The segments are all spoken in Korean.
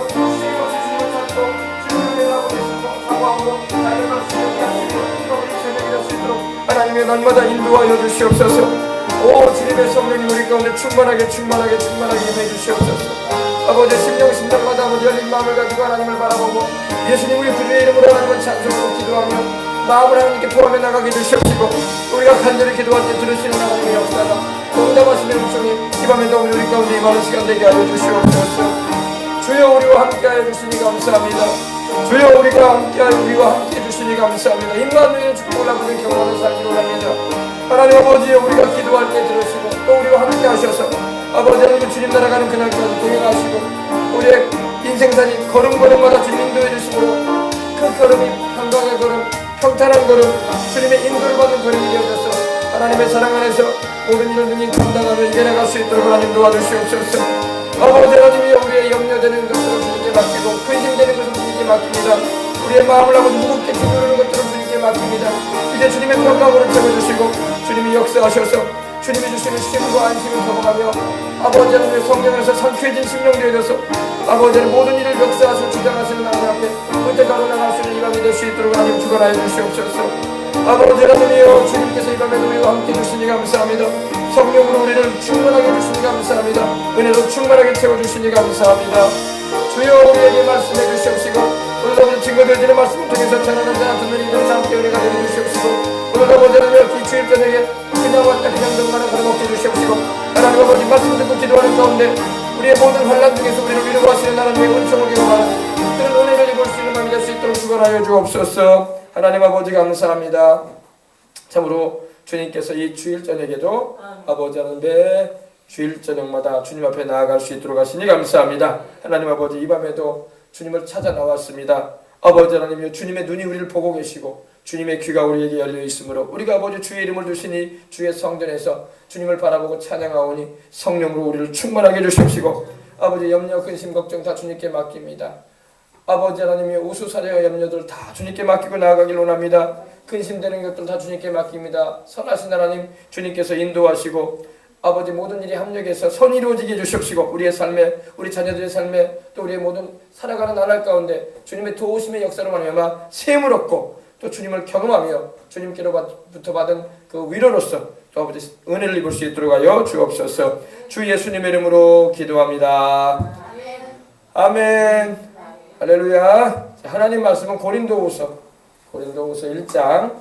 주님을 찾고 주님을 행하고 사모하고 나를 주님께 하시고 우리 저녁이 될 수 있도록 하나님의 날마다 인도하여 주시옵소서. 오 주님의 성령이 우리 가운데 충만하게 임해 주시옵소서. 아버지 심령마다 아버지 열린 마음을 가지고 하나님을 바라보고 예수님 우리 구주의 이름으로 하나님을 찬송하고 기도하며 마음을 하나님께 포함해 나가게 주시옵시고 우리가 간절히 기도할 때 들으시는 하나님의 역사가 응답하시는 음성이 이 밤에도 우리 가운데 임하는 시간 되게 하여 주시옵소서. 주여 우리와 함께하여 주시니 감사합니다. 주여 우리가 함께하여 우리와 함께해 주시니 감사합니다. 임마누엘 축복을 아버지 경험하는 삶이 원합니다. 하나님 아버지 우리가 기도할 때 들으시고 또 우리와 함께하셔서 아버지 하나님 주님 나라가는 그날까지 동행하시고 우리의 인생산이 걸음걸음마다 주님 인도해 주시므로 그 걸음이 평강의 걸음 평탄한 걸음 주님의 인도를 받는 걸음이 되어져서 하나님의 사랑 안에서 모든 일을 능히 감당하며 이겨나갈 수 있도록 하나님 도와주시옵소서. 아버지 하나님이 우리의 염려되는 것들을 주님께 맡기고 근심되는 것을 주님께 맡깁니다. 우리의 마음을 아버지 무겁게 짓누르는 것들을 주님께 맡깁니다. 이제 주님의 평강으로 채워주시고 주님이 역사하셔서 주님이 주시는 쉼과 안심을 경험하며 아버지 하나님의 성령에서 상쾌해진 심령이 되어서 아버지는 모든 일을 역사하시고 주장하시는 하나님 앞에 선택하고 나갈 수 있는 이 밤이 될 수 있도록 하나님 축원하여 주시옵소서. 아버지 하나님이여 주님께서 이 밤에 우리와 함께 주시니 감사합니다. 성령으로 우리를 충만하게 주시니 감사합니다. 은혜로 충만하게 채워주시니 감사합니다. 주여 우리에게 말씀해 주시옵시고 오늘 아버지 증거되어지는 말씀을 통해서 전하는 자 듣는 이들을 함께 은혜가 되게 주시옵시고 오늘 아버지 하나님 주일 저녁에 그냥 왔다 그냥 넘어가는 그런 먹게 주시옵시고 하나님 아버지 말씀 듣고 기도하는 가운데 우리의 모든 환난 중에서 우리를 위로하시는 하나님의 은총을 경험하는 그런 은혜를 입을 수 있는 밤이 될 수 있도록 축원하여 주옵소서. 하나님 아버지 감사합니다. 참으로 주님께서 이 주일 저녁에도 아버지 하나님 주일 저녁마다 주님 앞에 나아갈 수 있도록 하시니 감사합니다. 하나님 아버지 이 밤에도 주님을 찾아 나왔습니다. 아버지 하나님이여 주님의 눈이 우리를 보고 계시고 주님의 귀가 우리에게 열려 있으므로 우리가 아버지 주의 이름을 두시니 주의 성전에서 주님을 바라보고 찬양하오니 성령으로 우리를 충만하게 해주시옵시고 아버지 염려 근심 걱정 다 주님께 맡깁니다. 아버지 하나님이 우수사려의 염려들 다 주님께 맡기고 나아가길 원합니다. 근심되는 것들 다 주님께 맡깁니다. 선하신 하나님 주님께서 인도하시고 아버지 모든 일이 합력해서 선이 이루어지게 해주시옵시고 우리의 삶에 우리 자녀들의 삶에 또 우리의 모든 살아가는 나날 가운데 주님의 도우심의 역사로 말미암아 셈을 얻고 또 주님을 경험하며 주님께로부터 받은 그 위로로서 또 아버지 은혜를 입을 수 있도록 하여 주옵소서. 주 예수님의 이름으로 기도합니다. 아멘. 할렐루야. 하나님 말씀은 고린도후서 1장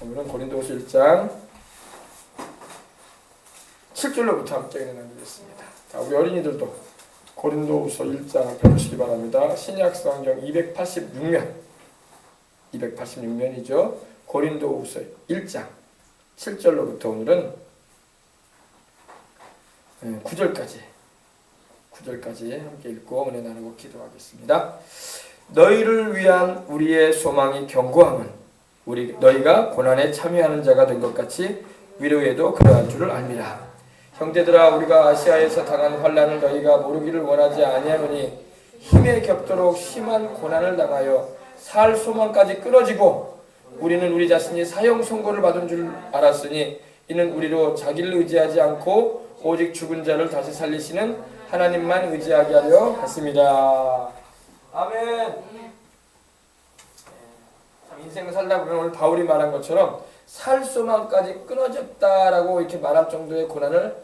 오늘은 고린도후서 1장 7절로부터 함께 나누겠습니다. 자, 우리 어린이들도 고린도후서 1장을 펴주시기 바랍니다. 신약성경 286면이죠. 고린도후서 1장 7절로부터 오늘은 9절까지 함께 읽고 은혜 나누고 기도하겠습니다. 너희를 위한 우리의 소망이 견고함은 너희가 고난에 참여하는 자가 된 것 같이 위로에도 그러한 줄을 압니다. 형제들아 우리가 아시아에서 당한 환난을 너희가 모르기를 원하지 아니하노니 힘에 겹도록 심한 고난을 당하여 살 소망까지 끊어지고 우리는 우리 자신이 사형 선고를 받은 줄 알았으니 이는 우리로 자기를 의지하지 않고 오직 죽은 자를 다시 살리시는 하나님만 의지하게 하려 했습니다. 아멘. 참 인생을 살다 보면 오늘 바울이 말한 것처럼 살 소망까지 끊어졌다라고 이렇게 말할 정도의 고난을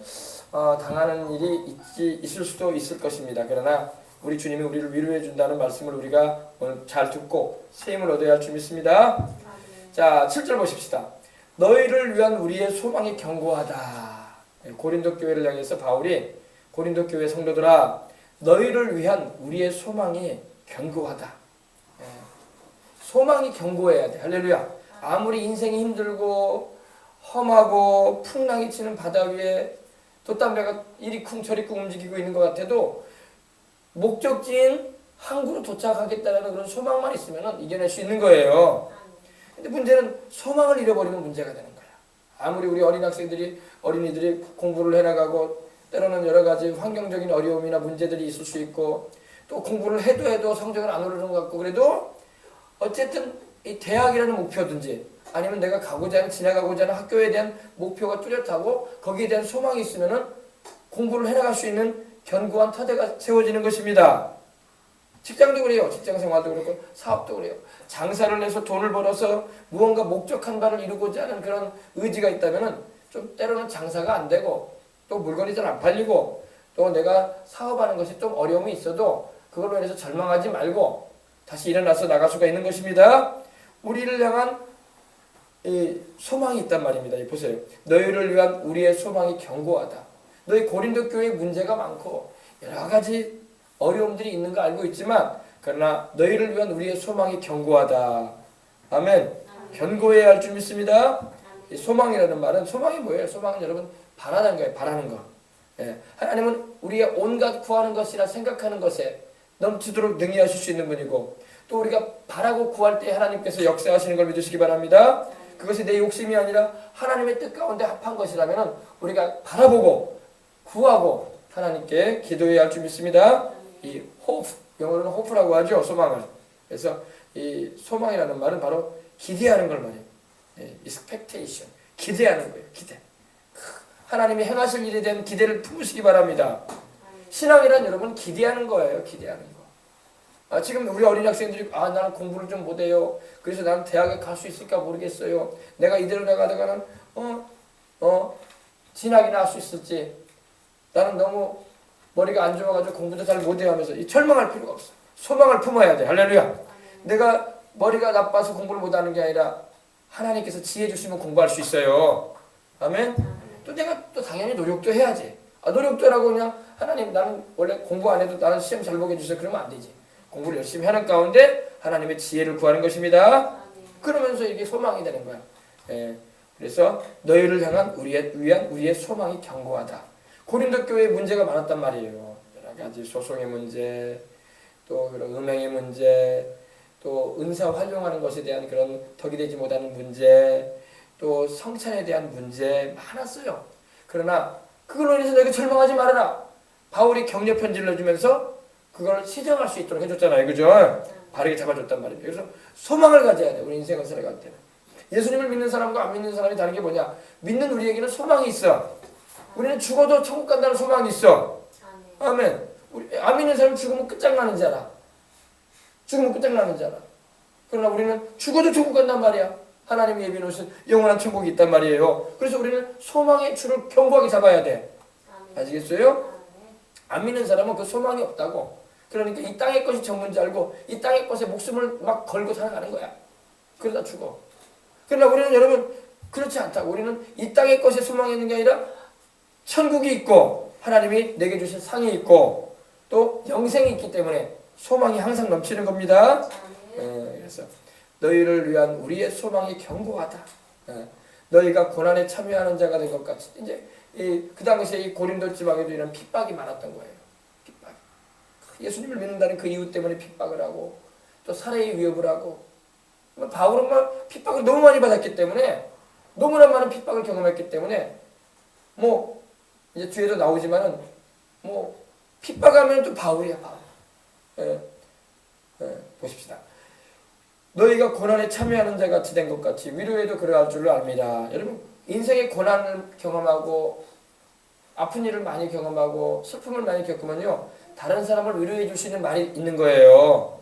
당하는 일이 있을 수도 있을 것입니다. 그러나 우리 주님이 우리를 위로해 준다는 말씀을 우리가 오늘 잘 듣고 세임을 얻어야 할 줄 믿습니다. 자, 7절 보십시다. 너희를 위한 우리의 소망이 견고하다. 고린도 교회를 향해서 바울이 고린도 교회 성도들아 너희를 위한 우리의 소망이 견고하다. 소망이 견고해야 돼. 할렐루야. 아무리 인생이 힘들고 험하고 풍랑이 치는 바다 위에 돛담배가 이리쿵 저리쿵 움직이고 있는 것 같아도 목적지인 항구로 도착하겠다라는 그런 소망만 있으면 이겨낼 수 있는 거예요. 근데 문제는 소망을 잃어버리면 문제가 되는 거야. 아무리 우리 어린이들이 공부를 해나가고 때로는 여러 가지 환경적인 어려움이나 문제들이 있을 수 있고 또 공부를 해도 성적을 안 오르는 것 같고 그래도 어쨌든 이 대학이라는 목표든지 아니면 내가 지나가고자 하는 학교에 대한 목표가 뚜렷하고 거기에 대한 소망이 있으면은 공부를 해나갈 수 있는 견고한 터대가 세워지는 것입니다. 직장도 그래요. 직장 생활도 그렇고 사업도 그래요. 장사를 해서 돈을 벌어서 무언가 목적한 바를 이루고자 하는 그런 의지가 있다면은 좀 때로는 장사가 안 되고 또 물건이 잘 안 팔리고 또 내가 사업하는 것이 좀 어려움이 있어도 그걸로 인해서 절망하지 말고 다시 일어나서 나갈 수가 있는 것입니다. 우리를 향한 이 소망이 있단 말입니다. 보세요. 너희를 위한 우리의 소망이 견고하다. 너희 고린도 교회에 문제가 많고 여러 가지 어려움들이 있는 거 알고 있지만 그러나 너희를 위한 우리의 소망이 견고하다. 아멘. 견고해야 할 줄 믿습니다. 이 소망이라는 말은 소망이 뭐예요? 소망은 여러분 바라는 거예요. 바라는 거. 예. 하나님은 우리의 온갖 구하는 것이라 생각하는 것에 넘치도록 능히 하실 수 있는 분이고 또 우리가 바라고 구할 때 하나님께서 역사하시는 걸 믿으시기 바랍니다. 그것이 내 욕심이 아니라 하나님의 뜻 가운데 합한 것이라면 우리가 바라보고 구하고 하나님께 기도해야 할 줄 믿습니다. 이 hope, 영어로는 hope라고 하죠. 소망을. 그래서 이 소망이라는 말은 바로 기대하는 걸 말해요. expectation. 기대하는 거예요. 기대. 하나님이 행하실 일에 대한 기대를 품으시기 바랍니다. 신앙이란 여러분 기대하는 거예요. 기대하는 거. 지금 우리 어린 학생들이 나는 공부를 좀 못해요. 그래서 나는 대학에 갈 수 있을까 모르겠어요. 내가 이대로 나가다가는 진학이나 할 수 있을지 나는 너무 머리가 안 좋아가지고 공부도 잘 못해요 하면서 이 절망할 필요가 없어. 소망을 품어야 돼. 할렐루야. 내가 머리가 나빠서 공부를 못하는 게 아니라 하나님께서 지혜 주시면 공부할 수 있어요. 아멘. 또 내가 또 당연히 노력도 해야지. 노력도 하라고 그냥 하나님 나는 원래 공부 안 해도 나는 시험 잘 보게 해주세요. 그러면 안 되지. 공부를 열심히 하는 가운데 하나님의 지혜를 구하는 것입니다. 그러면서 이게 소망이 되는 거야. 그래서 너희를 향한 위한 우리의 소망이 견고하다. 고린도 교회에 문제가 많았단 말이에요. 여러 가지 소송의 문제, 또 그런 음행의 문제, 또 은사 활용하는 것에 대한 그런 덕이 되지 못하는 문제, 또 성찬에 대한 문제 많았어요. 그러나 그걸로 인해서 너희가 절망하지 말아라. 바울이 격려 편지를 내주면서 그걸 시정할 수 있도록 해줬잖아요. 그죠? 바르게 잡아줬단 말입니다. 그래서 소망을 가져야 돼. 우리 인생을 살아갈 때는. 예수님을 믿는 사람과 안 믿는 사람이 다른 게 뭐냐? 믿는 우리에게는 소망이 있어. 우리는 죽어도 천국 간다는 소망이 있어. 아멘. 우리 안 믿는 사람은 죽으면 끝장나는 줄 알아. 죽으면 끝장나는 줄 알아. 그러나 우리는 죽어도 천국 간단 말이야. 하나님이 예비해 놓으신 영원한 천국이 있단 말이에요. 그래서 우리는 소망의 줄을 견고하게 잡아야 돼. 아시겠어요? 안 믿는 사람은 그 소망이 없다고. 그러니까 이 땅의 것이 전부인 줄 알고 이 땅의 것에 목숨을 막 걸고 살아가는 거야. 그러다 죽어. 그러나 우리는 여러분 그렇지 않다고. 우리는 이 땅의 것에 소망이 있는 게 아니라 천국이 있고 하나님이 내게 주신 상이 있고 또 영생이 있기 때문에 소망이 항상 넘치는 겁니다. 그래서 너희를 위한 우리의 소망이 견고하다. 너희가 고난에 참여하는 자가 된 것 같이 이제 그 당시에 이 고린도 지방에도 이런 핍박이 많았던 거예요. 핍박. 예수님을 믿는다는 그 이유 때문에 핍박을 하고 또 살해의 위협을 하고 바울은 막 핍박을 너무 많이 받았기 때문에 너무나 많은 핍박을 경험했기 때문에 뭐 이제 뒤에도 나오지만은 뭐 핍박하면 또 바울이야 바울. 보십시다. 너희가 고난에 참여하는 자 같이 된 것 같이 위로에도 그러할 줄로 압니다. 여러분 인생의 고난을 경험하고 아픈 일을 많이 경험하고 슬픔을 많이 겪으면요 다른 사람을 위로해 줄 수 있는 말이 있는 거예요.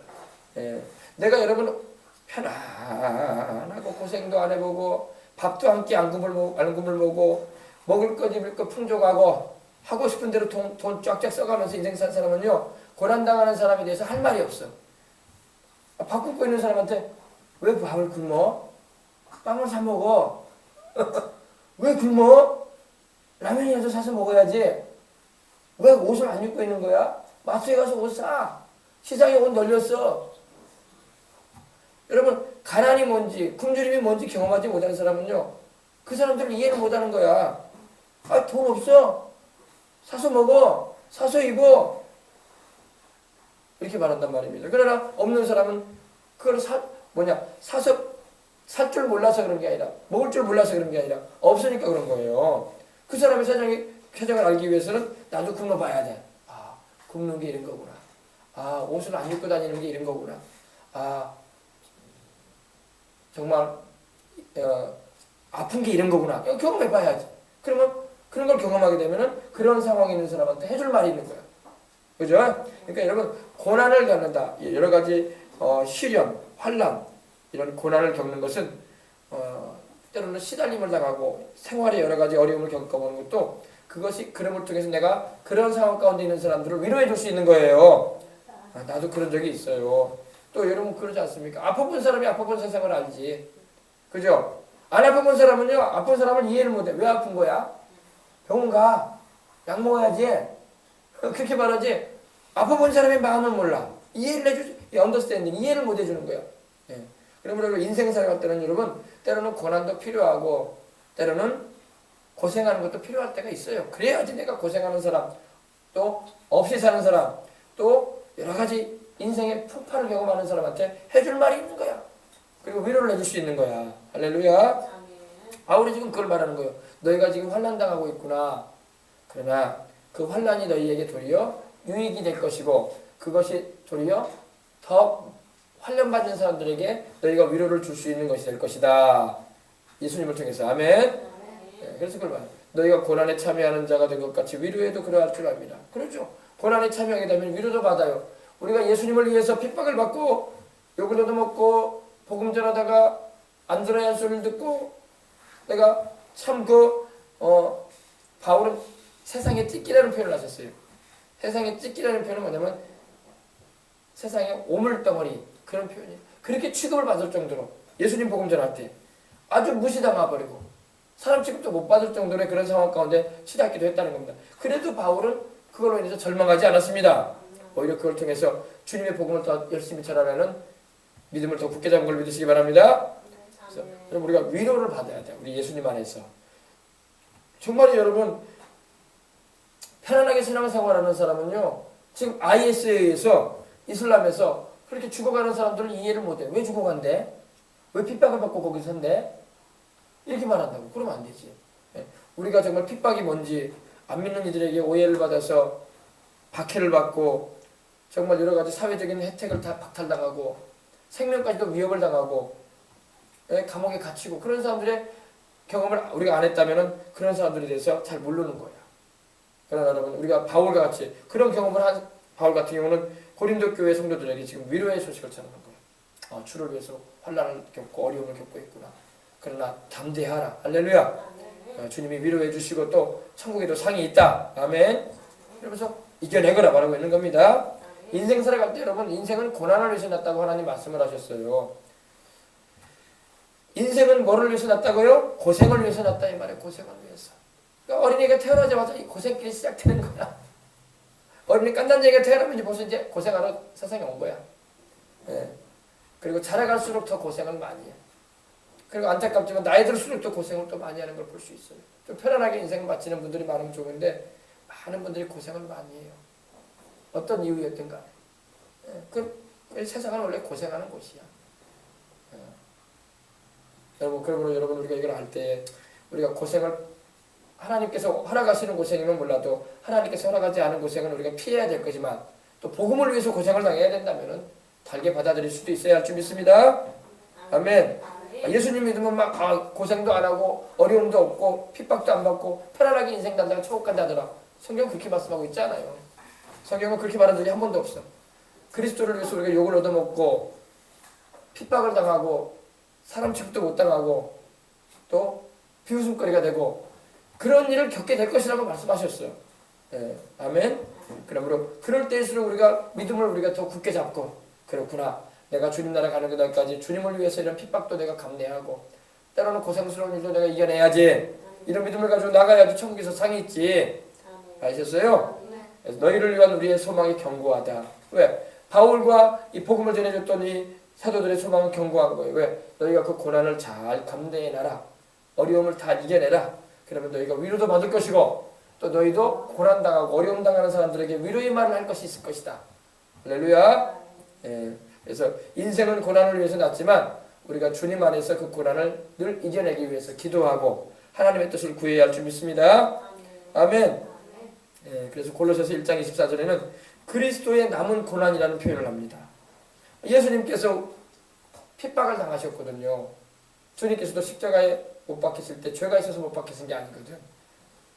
내가 여러분 편안하고 고생도 안 해보고 밥도 한 끼 안 굶을 먹고 먹을 것 입을 것 풍족하고 하고 싶은 대로 돈 쫙쫙 써가면서 인생 산 사람은요 고난당하는 사람에 대해서 할 말이 없어. 밥 굶고 있는 사람한테 왜 밥을 굶어? 빵을 사 먹어. 왜 굶어? 라면이라도 사서 먹어야지. 왜 옷을 안 입고 있는 거야? 마트에 가서 옷 사. 시장에 옷 널렸어. 여러분 가난이 뭔지 굶주림이 뭔지 경험하지 못하는 사람은요 그 사람들을 이해를 못하는 거야. 돈 없어. 사서 먹어. 사서 입어. 이렇게 말한단 말입니다. 그러나 없는 사람은 그걸 사서 살 줄 몰라서 그런 게 아니라 먹을 줄 몰라서 그런 게 아니라 없으니까 그런 거예요. 그 사람의 세상을 알기 위해서는 나도 굶어봐야 돼. 굶는 게 이런 거구나. 옷을 안 입고 다니는 게 이런 거구나. 정말 아픈 게 이런 거구나. 경험해봐야지. 그러면 그런 걸 경험하게 되면은 그런 상황에 있는 사람한테 해줄 말이 있는 거야. 그죠? 그러니까 여러분 고난을 겪는다. 여러 가지 시련, 환난 이런 고난을 겪는 것은 때로는 시달림을 당하고 생활에 여러 가지 어려움을 겪어보는 것도 그것이 그름을 통해서 내가 그런 상황 가운데 있는 사람들을 위로해 줄 수 있는 거예요. 나도 그런 적이 있어요. 또 여러분 그러지 않습니까? 아파본 사람이 아파본 세상을 알지. 그죠? 안 아파본 사람은요, 아픈 사람을 이해를 못해. 왜 아픈 거야? 병원 가. 약 먹어야지. 그렇게 말하지. 아파본 사람의 마음은 몰라. 이해를 해주지. 언더스탠딩, 이해를 못 해주는 거야. 예. 그러므로 인생 살아갈 때는 여러분, 때로는 고난도 필요하고, 때로는 고생하는 것도 필요할 때가 있어요. 그래야지 내가 고생하는 사람, 또 없이 사는 사람, 또 여러 가지 인생의 풍파를 경험하는 사람한테 해줄 말이 있는 거야. 그리고 위로를 해줄 수 있는 거야. 할렐루야. 바울이 지금 그걸 말하는 거예요. 너희가 지금 환난 당하고 있구나. 그러나 그 환난이 너희에게 도리어 유익이 될 것이고 그것이 도리어 더 환련받은 사람들에게 너희가 위로를 줄 수 있는 것이 될 것이다. 예수님을 통해서. 아멘. 네, 그래서 그걸 말해요. 너희가 고난에 참여하는 자가 된 것 같이 위로에도 그러할 줄 압니다. 그렇죠. 고난에 참여하게 되면 위로도 받아요. 우리가 예수님을 위해서 핍박을 받고 욕을 얻어먹고 복음 전하다가 안 들어야 할 소리를 듣고 내가 참 바울은 세상에 찢기라는 표현을 하셨어요. 세상에 찢기라는 표현은 뭐냐면 세상에 오물덩어리 그런 표현이에요. 그렇게 취급을 받을 정도로 예수님 복음 전할 때 아주 무시당해버리고 사람 취급도 못 받을 정도의 그런 상황 가운데 치닫기도 했다는 겁니다. 그래도 바울은 그걸로 인해서 절망하지 않았습니다. 오히려 그걸 통해서 주님의 복음을 더 열심히 전하라는 믿음을 더 굳게 잡은 걸 믿으시기 바랍니다. 그래서 우리가 위로를 받아야 돼요. 우리 예수님 안에서. 정말 여러분 편안하게 신앙생활하는 사람은요. 지금 IS에 의해서 이슬람에서 그렇게 죽어가는 사람들을 이해를 못해. 왜 죽어간대? 왜 핍박을 받고 거기 산대? 이렇게 말한다고. 그러면 안 되지. 우리가 정말 핍박이 뭔지 안 믿는 이들에게 오해를 받아서 박해를 받고 정말 여러 가지 사회적인 혜택을 다 박탈당하고 생명까지도 위협을 당하고 감옥에 갇히고 그런 사람들의 경험을 우리가 안 했다면 그런 사람들에 대해서 잘 모르는 거야. 그러나 여러분 우리가 바울과 같이 그런 경험을 한 바울 같은 경우는 고린도 교회 성도들에게 지금 위로의 소식을 전하는 거예요. 주를 위해서 환난을 겪고 어려움을 겪고 있구나. 그러나 담대하라. 할렐루야. 주님이 위로해 주시고 또 천국에도 상이 있다. 아멘. 이러면서 이겨내거라 말하고 있는 겁니다. 인생 살아갈 때 여러분 인생은 고난을 위해서 났다고 하나님 말씀을 하셨어요. 인생은 뭐를 위해서 났다고요? 고생을 위해서 났다 이 말이에요. 고생을 위해서. 그러니까 어린이가 태어나자마자 이 고생길이 시작되는 거야. 어린이 깐난쟁이가 태어나면 이제 벌써 이제 고생하러 세상에 온 거야. 그리고 자라갈수록 더 고생을 많이 해. 그리고 안타깝지만 나이 들수록 또 고생을 또 많이 하는 걸 볼 수 있어요. 좀 편안하게 인생을 마치는 분들이 많으면 좋은데 많은 분들이 고생을 많이 해요. 어떤 이유였든 간에. 세상은 원래 고생하는 곳이야. 여러분, 그러므로 여러분 우리가 이걸 알 때 우리가 고생을 하나님께서 허락하시는 고생이면 몰라도 하나님께서 허락하지 않은 고생은 우리가 피해야 될 거지만 또 복음을 위해서 고생을 당해야 된다면 달게 받아들일 수도 있어야 할 줄 믿습니다. 아멘. 예수님 믿으면 막 고생도 안 하고 어려움도 없고 핍박도 안 받고 편안하게 인생 살다가 천국 간다더라. 성경은 그렇게 말씀하고 있지 않아요. 성경은 그렇게 말한 적이 한 번도 없어. 그리스도를 위해서 우리가 욕을 얻어먹고 핍박을 당하고 사람 취급도 못 당하고 또 비웃음거리가 되고 그런 일을 겪게 될 것이라고 말씀하셨어요. 아멘. 그러므로 그럴 때일수록 우리가 믿음을 우리가 더 굳게 잡고 그렇구나. 내가 주님 나라 가는 그날까지 주님을 위해서 이런 핍박도 내가 감내하고 때로는 고생스러운 일도 내가 이겨내야지. 이런 믿음을 가지고 나가야지 천국에서 상이 있지. 아셨어요? 그래서 너희를 위한 우리의 소망이 견고하다. 왜? 바울과 이 복음을 전해줬던 이 사도들의 소망은 견고한 거예요. 왜? 너희가 그 고난을 잘 감내해놔라. 어려움을 다 이겨내라. 그러면 너희가 위로도 받을 것이고 또 너희도 고난당하고 어려움 당하는 사람들에게 위로의 말을 할 것이 있을 것이다. 할렐루야. 그래서 인생은 고난을 위해서 났지만 우리가 주님 안에서 그 고난을 늘 이겨내기 위해서 기도하고 하나님의 뜻을 구해야 할 줄 믿습니다. 아멘. 그래서 골로새서 1장 24절에는 그리스도의 남은 고난이라는 표현을 합니다. 예수님께서 핍박을 당하셨거든요. 주님께서도 십자가에 못 박히실 때 죄가 있어서 못 박히신 게 아니거든.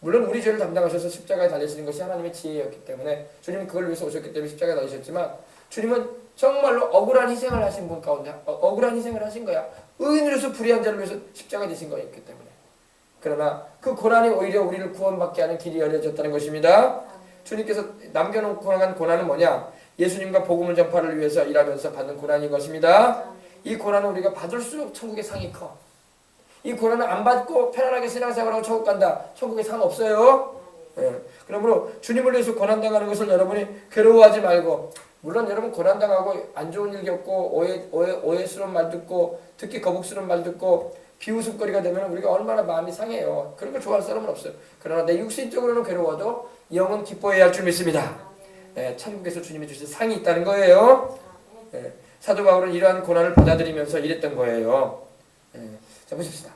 물론 우리 죄를 담당하셔서 십자가에 달리시는 것이 하나님의 지혜였기 때문에 주님은 그걸 위해서 오셨기 때문에 십자가에 달리셨지만 주님은 정말로 억울한 희생을 하신 분 가운데 억울한 희생을 하신 거야. 의인으로서 불의한 자를 위해서 십자가에 지신 거였기 때문에. 그러나 그 고난이 오히려 우리를 구원받게 하는 길이 열려졌다는 것입니다. 주님께서 남겨놓고 간 고난은 뭐냐? 예수님과 복음을 전파를 위해서 일하면서 받는 고난인 것입니다. 이 고난은 우리가 받을수록 천국의 상이 커. 이 고난을 안 받고 편안하게 신앙생활하고 천국 간다. 천국에 상 없어요. 예. 그러므로 주님을 위해서 고난당하는 것을 여러분이 괴로워하지 말고, 물론 여러분 고난당하고 안 좋은 일 겪고 오해스러운 말 듣고 특히 거북스러운 말 듣고 비웃음거리가 되면 우리가 얼마나 마음이 상해요. 그런 걸 좋아할 사람은 없어요. 그러나 내 육신적으로는 괴로워도 영은 기뻐해야 할 줄 믿습니다. 예, 천국에서 주님이 주신 상이 있다는 거예요. 예, 사도 바울은 이러한 고난을 받아들이면서 이랬던 거예요. 예, 자 보십시다.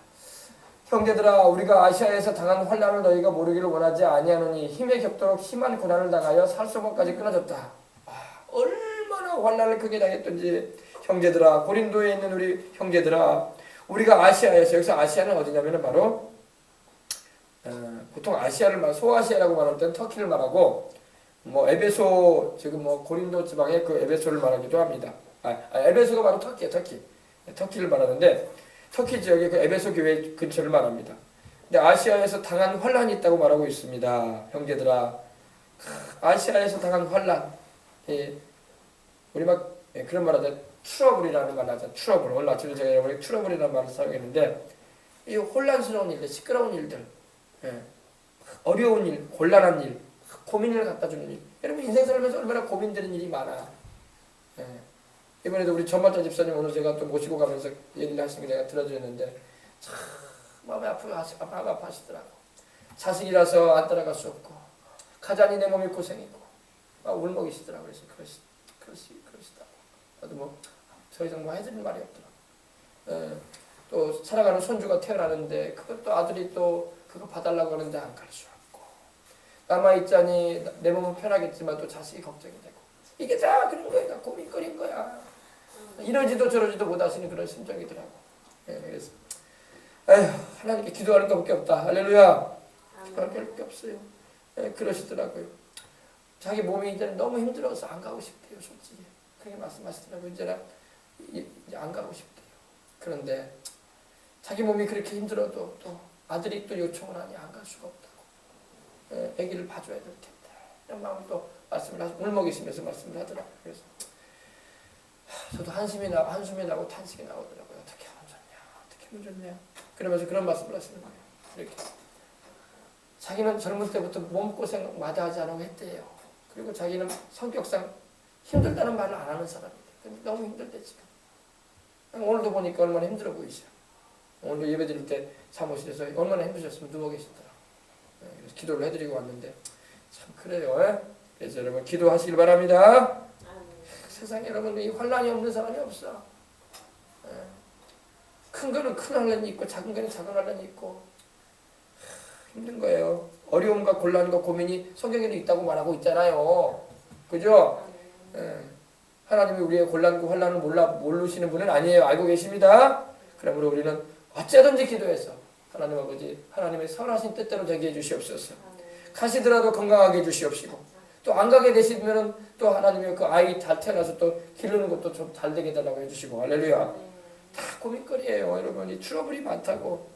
형제들아, 우리가 아시아에서 당한 환난을 너희가 모르기를 원하지 아니하노니 힘에 겹도록 심한 고난을 당하여 살소문까지 끊어졌다. 얼마나 환난을 크게 당했던지. 형제들아, 고린도에 있는 우리 형제들아, 우리가 아시아에서, 여기서 아시아는 어디냐면은 바로 보통 아시아를 소아시아라고 말할 때는 터키를 말하고, 뭐 에베소, 지금 뭐 고린도 지방의 그 에베소를 말하기도 합니다. 에베소가 바로 터키를 말하는데, 터키 지역의 그 에베소 교회 근처를 말합니다. 근데 아시아에서 당한 환란이 있다고 말하고 있습니다. 형제들아, 아시아에서 당한 환란, 우리 막 그런 말 하자, 트러블이라는 말 하자. 트러블. 오늘 아침에 제가 여러분에게 트러블이라는 말을 사용했는데, 이 혼란스러운 일들, 시끄러운 일들, 어려운 일, 곤란한 일, 고민을 갖다 주는 일. 여러분 인생 살면서 얼마나 고민되는 일이 많아. 이번에도 우리 전말자 집사님 오늘 제가 또 모시고 가면서 얘기를 하시는 거 제가 들어드렸는데, 참 마음이 아파하시더라고. 자식이라서 안 따라갈 수 없고, 가장이 내 몸이 고생이고, 울먹이시더라고. 그래서 그러시더라고. 나도 뭐 더 이상 뭐 해드릴 말이 없더라고. 또 살아가는 손주가 태어나는데 그것도 아들이 또 그거 봐달라고 하는데 안 갈 수 없고, 남아있자니 내 몸은 편하겠지만 또 자식이 걱정이 되고, 이게 다 그런 거야. 다 고민거리인 거야. 이러지도 저러지도 못하시는 그런 심정이더라고. 그래서 하나님께 기도하는 것밖에 없다. 할렐루야. 기도할 게 없어요. 그러시더라고요. 자기 몸이 이제는 너무 힘들어서 안 가고 싶대요. 솔직히 그렇게 말씀하시더라고요. 이제는 이제 안 가고 싶대요. 그런데 자기 몸이 그렇게 힘들어도 또 아들이 또 요청을 하니 안 갈 수가 없다고. 아기를 봐줘야 될 텐데 이런 마음을 또 말씀을 하시고 울먹이시면서 말씀을 하더라고요. 그래서 저도 한숨이 나고 탄식이 나오더라고요. 어떻게 하면 좋냐. 그러면서 그런 말씀을 하시는 거예요. 이렇게 자기는 젊을 때부터 몸고생 마다하지 않고 했대요. 그리고 자기는 성격상 힘들다는 말을 안 하는 사람이에요. 근데 너무 힘들대 지금. 오늘도 보니까 얼마나 힘들어 보이죠. 오늘도 예배 드릴 때 사무실에서 얼마나 힘드셨으면 누워 계시더라고요. 그래서 기도를 해드리고 왔는데 참 그래요. 그래서 여러분 기도하시길 바랍니다. 세상에 여러분 이 환난이 없는 사람이 없어. 큰 거는 큰 환난이 있고 작은 거는 작은 환난이 있고 힘든 거예요. 어려움과 곤란과 고민이 성경에도 있다고 말하고 있잖아요. 그죠? 하나님이 우리의 곤란과 환난을 모르시는 분은 아니에요. 알고 계십니다. 그러므로 우리는 어쩌든지 기도해서 하나님 아버지, 하나님의 선하신 뜻대로 되게 해주시옵소서. 가시더라도 건강하게 해주시옵시고, 또 안 가게 되시면은 또 하나님의 그 아이 잘 태어나서 또 기르는 것도 좀 잘 되게 해달라고 해주시고. 할렐루야. 다 고민거리예요. 여러분 이 트러블이 많다고.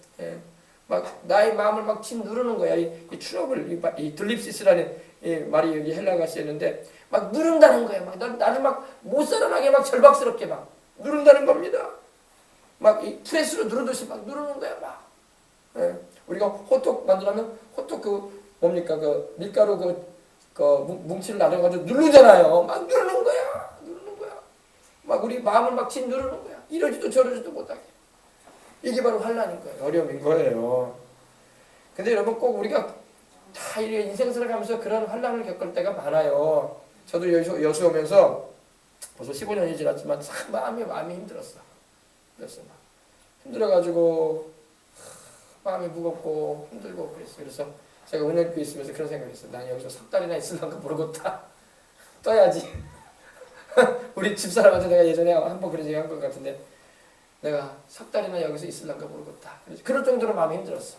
막 나의 마음을 막 침 누르는 거야. 이 트러블, 이 들립시스라는 이 말이 여기 헬라가 쓰였는데 막 누른다는 거야. 막 나를 막 못 살아나게 막 절박스럽게 막 누른다는 겁니다. 막 이 프레스로 누르듯이 막 누르는 거야. 막. 우리가 호떡 만들면 호떡 그 뭡니까 그 밀가루 그 뭉치를 나눠가지고 누르잖아요. 막 누르는 거야. 막 우리 마음을 막 침 누르는 거야. 이러지도 저러지도 못하게. 이게 바로 환난인 거예요. 어려움인 거예요. 근데 여러분 꼭 우리가 다 인생 살아가면서 그런 환난을 겪을 때가 많아요. 저도 여수 오면서 벌써 15년이 지났지만 참 마음이 힘들었어. 힘들어가지고 마음이 무겁고 힘들고 그랬어요. 그래서 제가 은혜교회 있으면서 그런 생각을 했어요. 난 여기서 석 달이나 있을란가 모르겠다. 떠야지. 우리 집사람한테 내가 예전에 한번 그런 얘기 한 것 같은데 내가 석 달이나 여기서 있을란가 모르겠다. 그럴 정도로 마음이 힘들었어.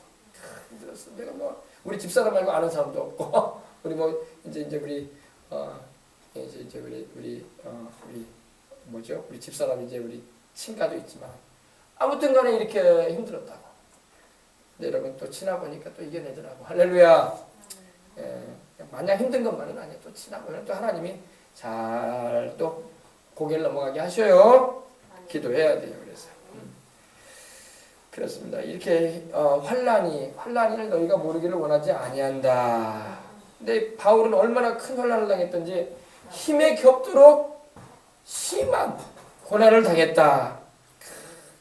내가 뭐 우리 집사람 말고 아는 사람도 없고 우리 뭐 이제 우리 이제 우리 뭐죠? 우리 집사람 이제 우리 친가도 있지만 아무튼간에 이렇게 힘들었다고. 근데 여러분 또 지나 보니까 또 이겨내더라고. 할렐루야. 마냥 힘든 것만은 아니에요. 또 지나 보면 또 하나님이 잘 또 고개를 넘어가게 하셔요. 기도해야 돼요. 그래서 그렇습니다. 이렇게 환란을 너희가 모르기를 원하지 아니한다. 근데 바울은 얼마나 큰 환란을 당했던지 힘에 겹도록 심한 고난을 당했다.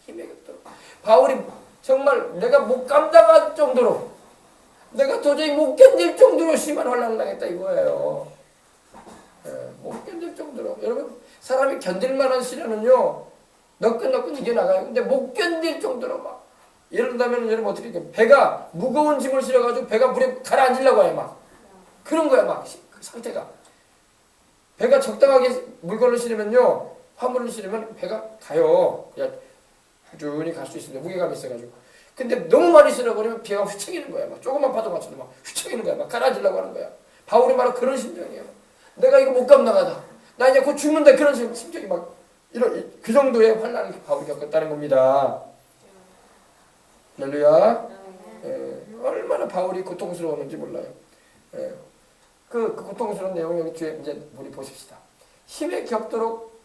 힘에 겹도록 바울이 정말 내가 못 감당할 정도로 내가 도저히 못 견딜 정도로 심한 환란을 당했다 이거예요. 못 견딜 정도로. 여러분 사람이 견딜 만한 시련은요 너끈너끈 이겨나가요. 근데 못 견딜 정도로 막 예를 들면 여러분 어떻게 해요? 배가 무거운 짐을 실어가지고 배가 물에 가라앉으려고 해요. 막 그런 거야. 막 그 상태가 배가 적당하게 물건을 실으면요 화물을 실으면 배가 가요. 그냥 꾸준히 갈 수 있습니다. 무게감이 있어가지고. 근데 너무 많이 실어버리면 배가 휘청이는 거야. 막 조금만 파도 맞춰도 막 휘청이는 거야. 막 가라앉으려고 하는 거야. 바울이 바로 그런 심정이에요. 내가 이거 못 감당하다. 나 이제 곧 죽는다. 그런 심정이 막 이런 그 정도의 환난을 바울이 겪었다는 겁니다. 할렐루야. 얼마나 바울이 고통스러웠는지 몰라요. 그 고통스러운 내용 여기 뒤에 이제 우리 보십시다. 힘에 겹도록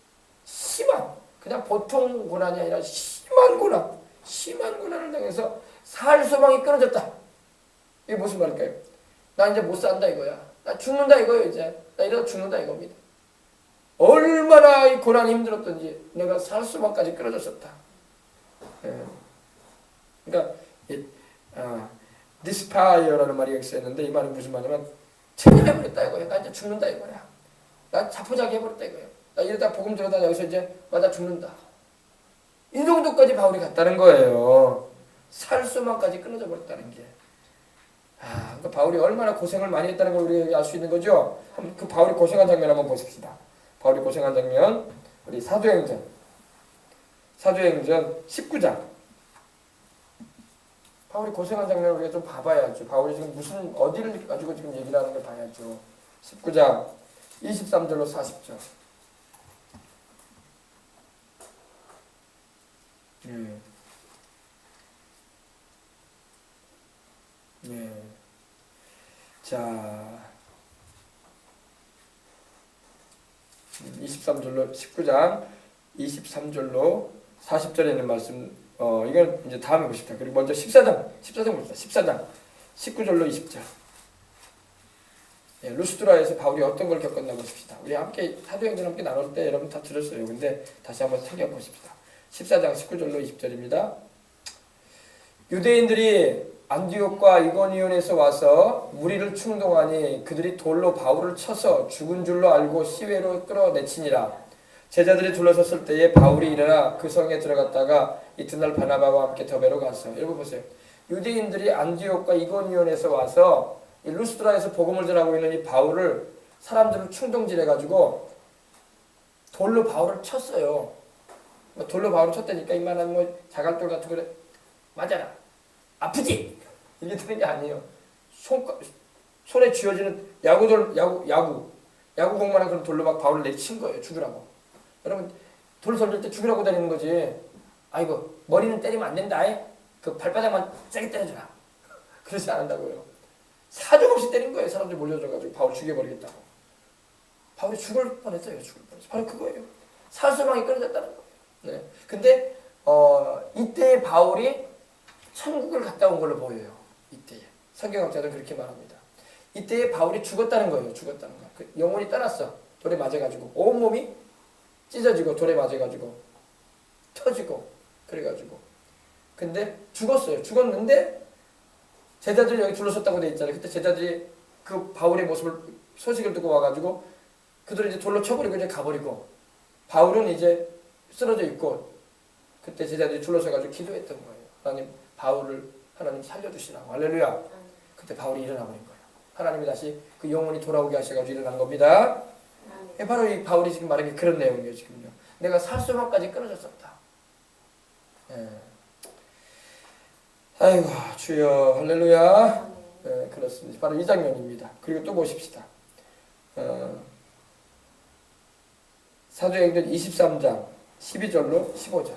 심한 그냥 보통 고난이 아니라 심한 고난을 당해서 살 소망이 끊어졌다. 이게 무슨 말일까요? 나 이제 못 산다 이거야. 나 죽는다 이거예요. 이제 나 이러다 죽는다 이겁니다. 얼마나 이 고난이 힘들었던지 내가 살 수만까지 끊어졌었다. 그러니까 디스파이어라는 말이 여기 쓰였는데 이 말은 무슨 말이냐면 체념해버렸다 이거야. 나 이제 죽는다 이거야. 나 자포자기 해버렸다 이거야. 나 이러다 복음 들어다 여기서 이제 나 죽는다. 이 정도까지 바울이 갔다는 거예요. 살 수만까지 끊어져 버렸다는 게. 그러니까 바울이 얼마나 고생을 많이 했다는 걸 우리가 알 수 있는 거죠. 그 바울이 고생한 장면 한번 보십시다. 바울이 고생한 장면 우리 사도행전 19장. 바울이 고생한 장면을 우리가 좀 봐봐야죠. 바울이 지금 무슨 어디를 가지고 지금 얘기를 하는 걸 봐야죠. 19장 23절로 40절. 자, 23절로 19장 23절로 40절에 있는 말씀. 이건 이제 다음에 보십시다. 그리고 먼저 14장 봅시다. 14장 19절로 20절. 루스드라에서 바울이 어떤 걸 겪었나 보십시다. 우리 함께 사도행전 함께 나눌 때 여러분 다 들었어요. 근데 다시 한번 챙겨 보십시다. 14장 19절로 20절입니다. 유대인들이 안디옥과 이고니온에서 와서 무리를 충동하니 그들이 돌로 바울을 쳐서 죽은 줄로 알고 시외로 끌어내치니라. 제자들이 둘러섰을 때에 바울이 일어나 그 성에 들어갔다가 이튿날 바나바와 함께 더베로 갔어. 여러분 보세요. 유대인들이 안디옥과 이고니온에서 와서 이 루스드라에서 복음을 전하고 있는 이 바울을 사람들을 충동질해가지고 돌로 바울을 쳤어요. 돌로 바울을 쳤다니까 이만한 뭐 자갈돌 같은 거를 맞아라. 아프지? 이게 되는 게 아니에요. 손에 쥐어지는 야구공만한 그런 돌로 막 바울을 내친 거예요. 죽으라고. 여러분 돌 던질 때 죽으라고 다니는 거지. 아이고 머리는 때리면 안 된다. 그 발바닥만 세게 때려줘라. 그러지 않는다고요. 사정없이 때린 거예요. 사람들이 몰려들어가지고 바울 죽여버리겠다고. 바울이 죽을 뻔했어요. 바로 그거예요. 살수망이 끊어졌다는 거예요. 네. 근데 이때 바울이 천국을 갔다 온 걸로 보여요. 이때에 성경학자들은 그렇게 말합니다. 이때에 바울이 죽었다는 거예요. 죽었다는 거. 그 영혼이 떠났어. 돌에 맞아가지고 온 몸이 찢어지고 돌에 맞아가지고 터지고 그래가지고. 근데 죽었어요. 죽었는데 제자들이 여기 둘러섰다고 돼 있잖아요. 그때 제자들이 그 바울의 모습을 소식을 듣고 와가지고 그들을 이제 돌로 쳐버리고 이제 가버리고 바울은 이제 쓰러져 있고 그때 제자들이 둘러서가지고 기도했던 거예요. 하나님 바울을 하나님 살려주시라고. 할렐루야. 그때 바울이 일어나 버린 거예요. 하나님이 다시 그 영혼이 돌아오게 하셔가지고 일어난 겁니다. 바로 이 바울이 지금 말한 게 그런 내용이에요. 지금요. 내가 살수만까지 끊어졌었다. 아이고 주여 할렐루야. 그렇습니다. 바로 이 장면입니다. 그리고 또 보십시다. 사도행전 23장 12절로 15절.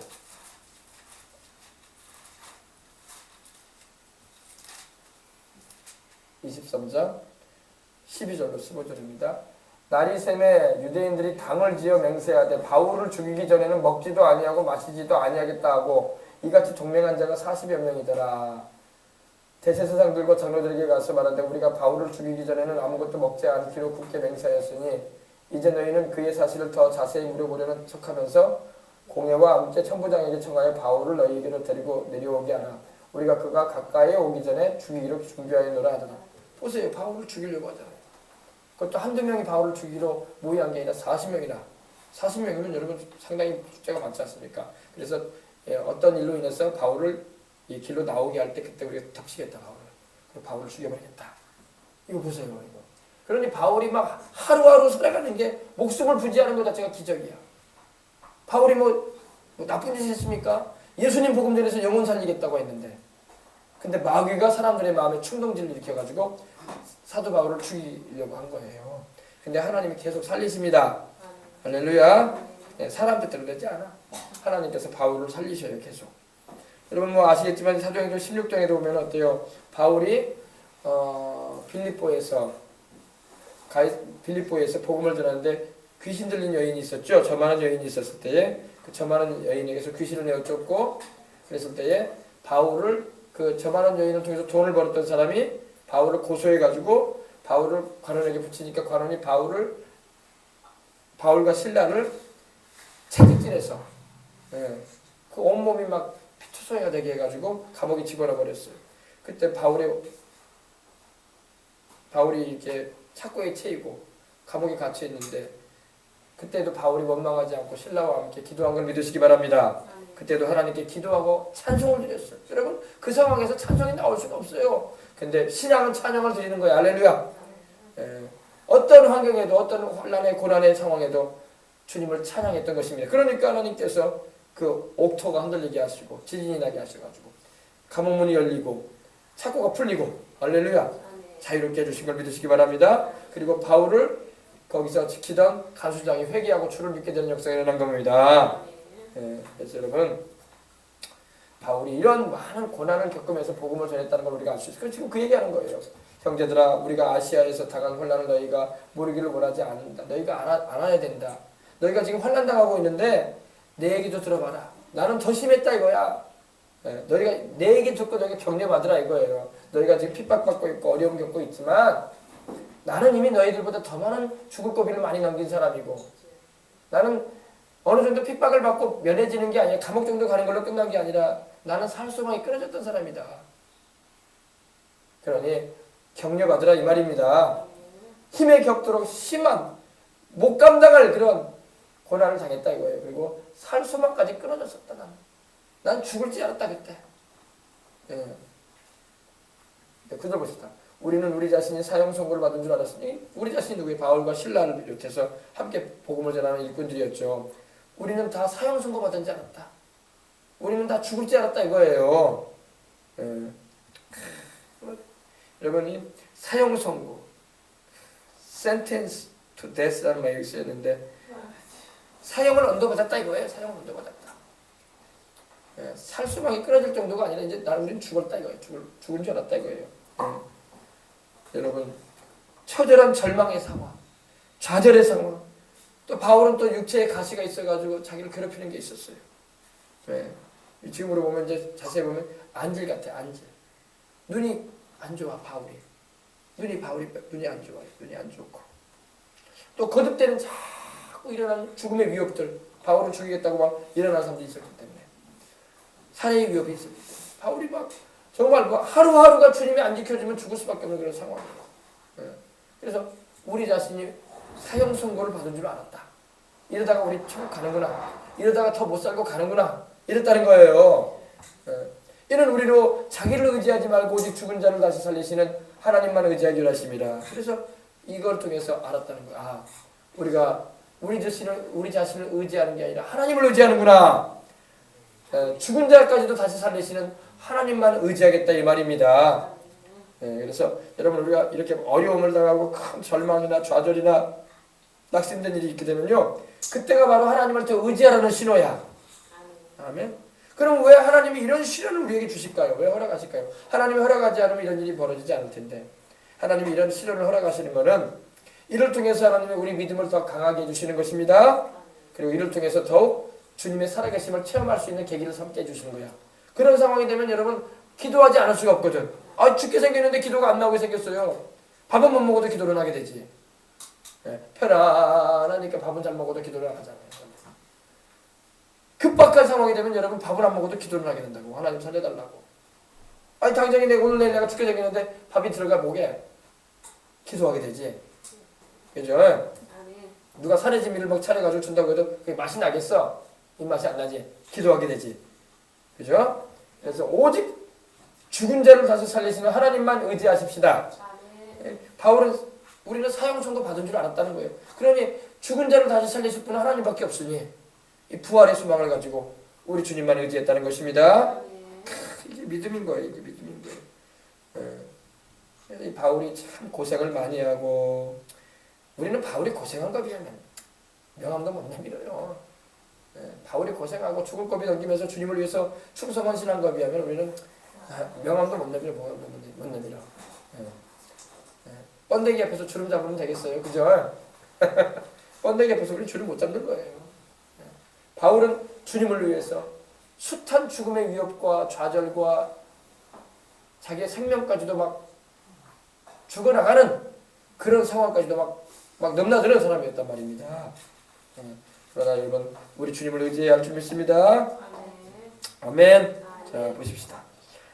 23장 12절로 15절입니다. 날이 새매 유대인들이 당을 지어 맹세하되 바울을 죽이기 전에는 먹지도 아니하고 마시지도 아니하겠다 하고 이같이 동맹한 자가 40여 명이더라. 대제사장들과 장로들에게 가서 말하되 우리가 바울을 죽이기 전에는 아무것도 먹지 않기로 굳게 맹세하였으니 이제 너희는 그의 사실을 더 자세히 물어보려는 척하면서 공회와 함께 천부장에게 청하여 바울을 너희에게로 데리고 내려오게 하라. 우리가 그가 가까이 오기 전에 죽이기로 준비하였노라 하더라. 보세요. 바울을 죽이려고 하잖아요. 그것도 한두 명이 바울을 죽이기로 모의한 게 아니라 40명이나 40명이면 여러분 상당히 숫자가 많지 않습니까? 그래서 어떤 일로 인해서 바울을 이 길로 나오게 할 때 그때 우리가 덮치겠다 바울을. 그리고 바울을 죽여버리겠다. 이거 보세요. 이거. 그러니 바울이 막 하루하루 살아가는 게 목숨을 부지하는 것 자체가 기적이야. 바울이 뭐 나쁜 짓 했습니까? 예수님 복음 전해서 영혼 살리겠다고 했는데 근데 마귀가 사람들의 마음에 충동질을 일으켜가지고 사도 바울을 죽이려고 한 거예요. 근데 하나님이 계속 살리십니다. 할렐루야. 사람 뜻대로 되지 않아. 하나님께서 바울을 살리셔요. 계속. 여러분 뭐 아시겠지만 사도행전 16장에도 보면 어때요? 바울이 빌립보에서 복음을 전하는데 귀신 들린 여인이 있었죠. 저만한 여인이 있었을 때에 그 저만한 여인에게서 귀신을 내어 쫓고 그랬을 때에 바울을 그 저만한 여인을 통해서 돈을 벌었던 사람이 바울을 고소해가지고 바울을 관원에게 붙이니까 관원이 바울과 신라를 채찍질해서 그 온몸이 막 피투성이가 되게 해가지고 감옥에 집어넣어 버렸어요. 그때 바울이 이렇게 착고에 채이고 감옥에 갇혀 있는데 그때도 바울이 원망하지 않고 신라와 함께 기도한 걸 믿으시기 바랍니다. 그때도 하나님께 기도하고 찬송을 드렸어요. 여러분 그 상황에서 찬송이 나올 수가 없어요. 근데 신앙은 찬양을 드리는 거예요. 할렐루야. 어떤 환경에도 어떤 혼란의 고난의 상황에도 주님을 찬양했던 것입니다. 그러니까 하나님께서 그 옥토가 흔들리게 하시고 지진이 나게 하셔가지고 감옥문이 열리고 착고가 풀리고 할렐루야 자유롭게 해주신 걸 믿으시기 바랍니다. 그리고 바울을 거기서 지키던 간수장이 회개하고 주를 믿게 되는 역사가 일어난 겁니다. 그래서 여러분 바울이 이런 많은 고난을 겪으면서 복음을 전했다는 걸 우리가 알 수 있어요. 그래서 지금 그 얘기하는 거예요. 형제들아 우리가 아시아에서 당한 혼란을 너희가 모르기를 원하지 않는다. 너희가 알아야 된다. 너희가 지금 환난 당하고 있는데 내 얘기도 들어봐라. 나는 더 심했다 이거야. 너희가 내 얘기 듣고 너희가 격려받으라 이거예요. 너희가 지금 핍박받고 있고 어려움 겪고 있지만 나는 이미 너희들보다 더 많은 죽을 고비를 많이 넘긴 사람이고 나는 어느 정도 핍박을 받고 면해지는 게 아니라 감옥 정도 가는 걸로 끝난 게 아니라 나는 살 소망이 끊어졌던 사람이다. 그러니 격려받으라 이 말입니다. 힘에 격도록 심한 못 감당할 그런 고난을 당했다 이거예요. 그리고 살 소망까지 끊어졌었다. 난 죽을 줄 알았다 그때. 그들 보시다. 우리는 우리 자신이 사형 선고를 받은 줄 알았으니 우리 자신이 누구예요? 바울과 신라를 비롯해서 함께 복음을 전하는 일꾼들이었죠. 우리는 다 사형 선고 받은 줄 알았다. 우리는 다 죽을 줄 알았다 이거예요. 여러분이 사형 선고, sentence to death라는 말이 쓰였는데 사형을 언도받았다 이거예요. 사형을 언도받았다. 살 수망이 끊어질 정도가 아니라 이제 우리는 죽었다 이거예요. 죽은 줄 알았다 이거예요. 여러분 처절한 절망의 상황, 좌절의 상황, 또 바울은 또 육체에 가시가 있어가지고 자기를 괴롭히는 게 있었어요. 지금으로 보면 이제 자세히 보면 안질 같아. 안질. 눈이 안 좋아 바울이. 눈이 안 좋아요. 눈이 안 좋고 또 거듭되는 자꾸 일어나는 죽음의 위협들. 바울을 죽이겠다고 막 일어나는 사람들이 있었기 때문에 살해의 위협이 있었기 때문에 바울이 막 정말 뭐 하루하루가 주님이 안 지켜주면 죽을 수밖에 없는 그런 상황이에요. 그래서 우리 자신이 사형 선고를 받은 줄 알았다. 이러다가 우리 천국 가는구나. 이러다가 더 못 살고 가는구나. 이랬다는 거예요. 이는 우리로 자기를 의지하지 말고 오직 죽은 자를 다시 살리시는 하나님만 의지하기로 하십니다. 그래서 이걸 통해서 알았다는 거야. 우리가 우리 자신을 의지하는 게 아니라 하나님을 의지하는구나. 죽은 자까지도 다시 살리시는 하나님만 의지하겠다 이 말입니다. 그래서 여러분 우리가 이렇게 어려움을 당하고 큰 절망이나 좌절이나 낙심된 일이 있게 되면요, 그때가 바로 하나님을 더 의지하라는 신호야. 아멘. 그럼 왜 하나님이 이런 시련을 우리에게 주실까요? 왜 허락하실까요? 하나님이 허락하지 않으면 이런 일이 벌어지지 않을 텐데, 하나님이 이런 시련을 허락하시는 것은 이를 통해서 하나님이 우리 믿음을 더 강하게 해주시는 것입니다. 그리고 이를 통해서 더욱 주님의 살아계심을 체험할 수 있는 계기를 삼게 해주시는 거야. 그런 상황이 되면 여러분 기도하지 않을 수가 없거든. 죽게 생겼는데 기도가 안 나오게 생겼어요. 밥은 못 먹어도 기도를 하게 되지. 편안하니까 밥은 잘 먹어도 기도를 하잖아요. 급박한 상황이 되면 여러분 밥을 안 먹어도 기도를 하게 된다고. 하나님 살려달라고. 당장에 오늘 내일 내가 죽게 생겼는데 밥이 들어가 목에 기도하게 되지. 그죠? 누가 사례지미를 막 차려가지고 준다고 해도 그게 맛이 나겠어? 입맛이 안 나지. 기도하게 되지. 그죠? 그래서 오직 죽은 자를 다시 살리시는 하나님만 의지하십시다. 바울은 우리는 사형선고 받은 줄 알았다는 거예요. 그러니 죽은 자를 다시 살리실 분은 하나님밖에 없으니 이 부활의 소망을 가지고 우리 주님만 의지했다는 것입니다. 이게 믿음인 거예요. 이게 믿음인 거예요. 이 바울이 참 고생을 많이 하고, 우리는 바울이 고생한 거 비하면 명함도 못 내밀어요. 바울이 고생하고 죽을 고비 넘기면서 주님을 위해서 충성 헌신한 거 비하면 우리는 명함도 못 내밀어. 못 내밀어. 번데기 앞에서 주름 잡으면 되겠어요. 그죠? 번데기 앞에서 우리 주름 못 잡는 거예요. 바울은 주님을 위해서 숱한 죽음의 위협과 좌절과 자기의 생명까지도 막 죽어나가는 그런 상황까지도 막 넘나드는 사람이었단 말입니다. 그러나 여러분 우리 주님을 의지해야 할 줄 믿습니다. 아멘. 자 보십시다.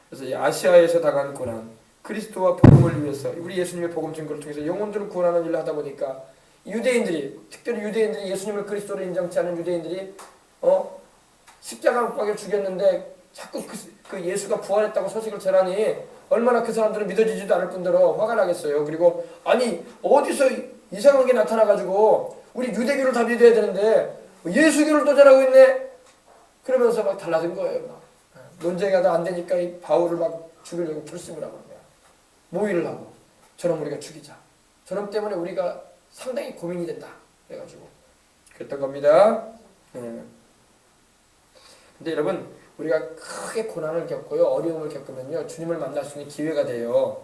그래서 이 아시아에서 당한 고난, 그리스도와 복음을 위해서 우리 예수님의 복음 증거를 통해서 영혼들을 구원하는 일을 하다 보니까 유대인들이, 특별히 유대인들이, 예수님을 그리스도로 인정치 않은 유대인들이 십자가 못 박여 죽였는데 자꾸 그 예수가 부활했다고 소식을 전하니 얼마나 그 사람들은 믿어지지도 않을 뿐더러 화가 나겠어요. 그리고 아니 어디서 이상한 게 나타나가지고 우리 유대교를 다 믿어야 되는데 예수교를 또 전하고 있네. 그러면서 막 달라진 거예요. 막. 논쟁이 안 되니까 이 바울을 막 죽이려고 결심을 하고 거야. 모의를 하고 저놈 우리가 죽이자. 저놈 때문에 우리가 상당히 고민이 된다. 그래가지고 그랬던 겁니다. 근데 여러분 우리가 크게 고난을 겪고요, 어려움을 겪으면요, 주님을 만날 수 있는 기회가 돼요.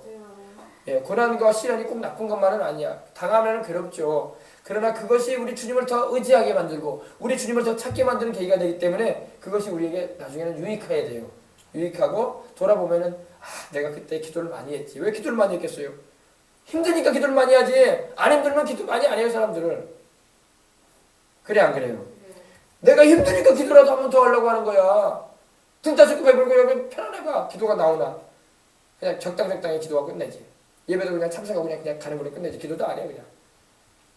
고난과 시련이 꼭 나쁜 것만은 아니야. 당하면 괴롭죠. 그러나 그것이 우리 주님을 더 의지하게 만들고 우리 주님을 더 찾게 만드는 계기가 되기 때문에 그것이 우리에게 나중에는 유익해야 돼요. 유익하고 돌아보면은 내가 그때 기도를 많이 했지. 왜 기도를 많이 했겠어요? 힘드니까 기도를 많이 하지. 안 힘들면 기도 많이 안 해요, 사람들은. 그래 안 그래요? 내가 힘드니까 기도라도 한 번 더 하려고 하는 거야. 등 따숩고 배불고 여기 편안해봐. 기도가 나오나. 그냥 적당히 기도하고 끝내지. 예배도 그냥 참석하고 그냥 가는 걸로 끝내지. 기도도 안 해 그냥.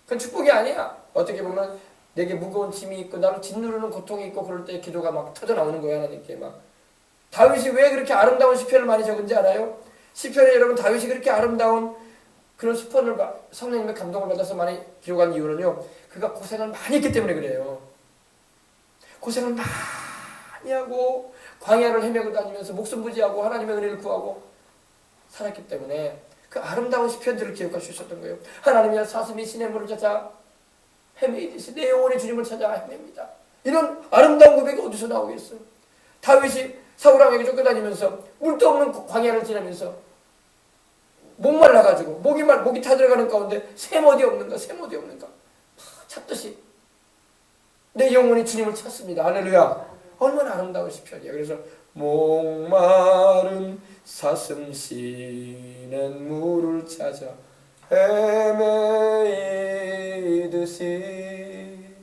그건 축복이 아니야. 어떻게 보면 내게 무거운 짐이 있고 나를 짓누르는 고통이 있고 그럴 때 기도가 막 터져 나오는 거야. 하나님께 막. 다윗이 왜 그렇게 아름다운 시편을 많이 적은지 알아요? 시편에 여러분 다윗이 그렇게 아름다운 그런 시편을 성령님의 감동을 받아서 많이 기록한 이유는요, 그가 고생을 많이 했기 때문에 그래요. 고생을 많이 하고 광야를 헤매고 다니면서 목숨 부지하고 하나님의 은혜를 구하고 살았기 때문에 그 아름다운 시편들을 기억할 수 있었던 거예요. 하나님이여 사슴이 시냇물을 찾아 헤매이듯이 내 영혼이 주님을 찾아 헤맵니다. 이런 아름다운 고백이 어디서 나오겠어요? 다윗이 사울왕에게 쫓겨다니면서 물도 없는 광야를 지나면서 목말라가지고 목이 타들어가는 가운데 샘 어디 없는가 찾듯이 내 영혼이 주님을 찾습니다. 할렐루야. 얼마나 아름다운 시편이야. 그래서 목마른 사슴 쉬는 물을 찾아 헤매이듯이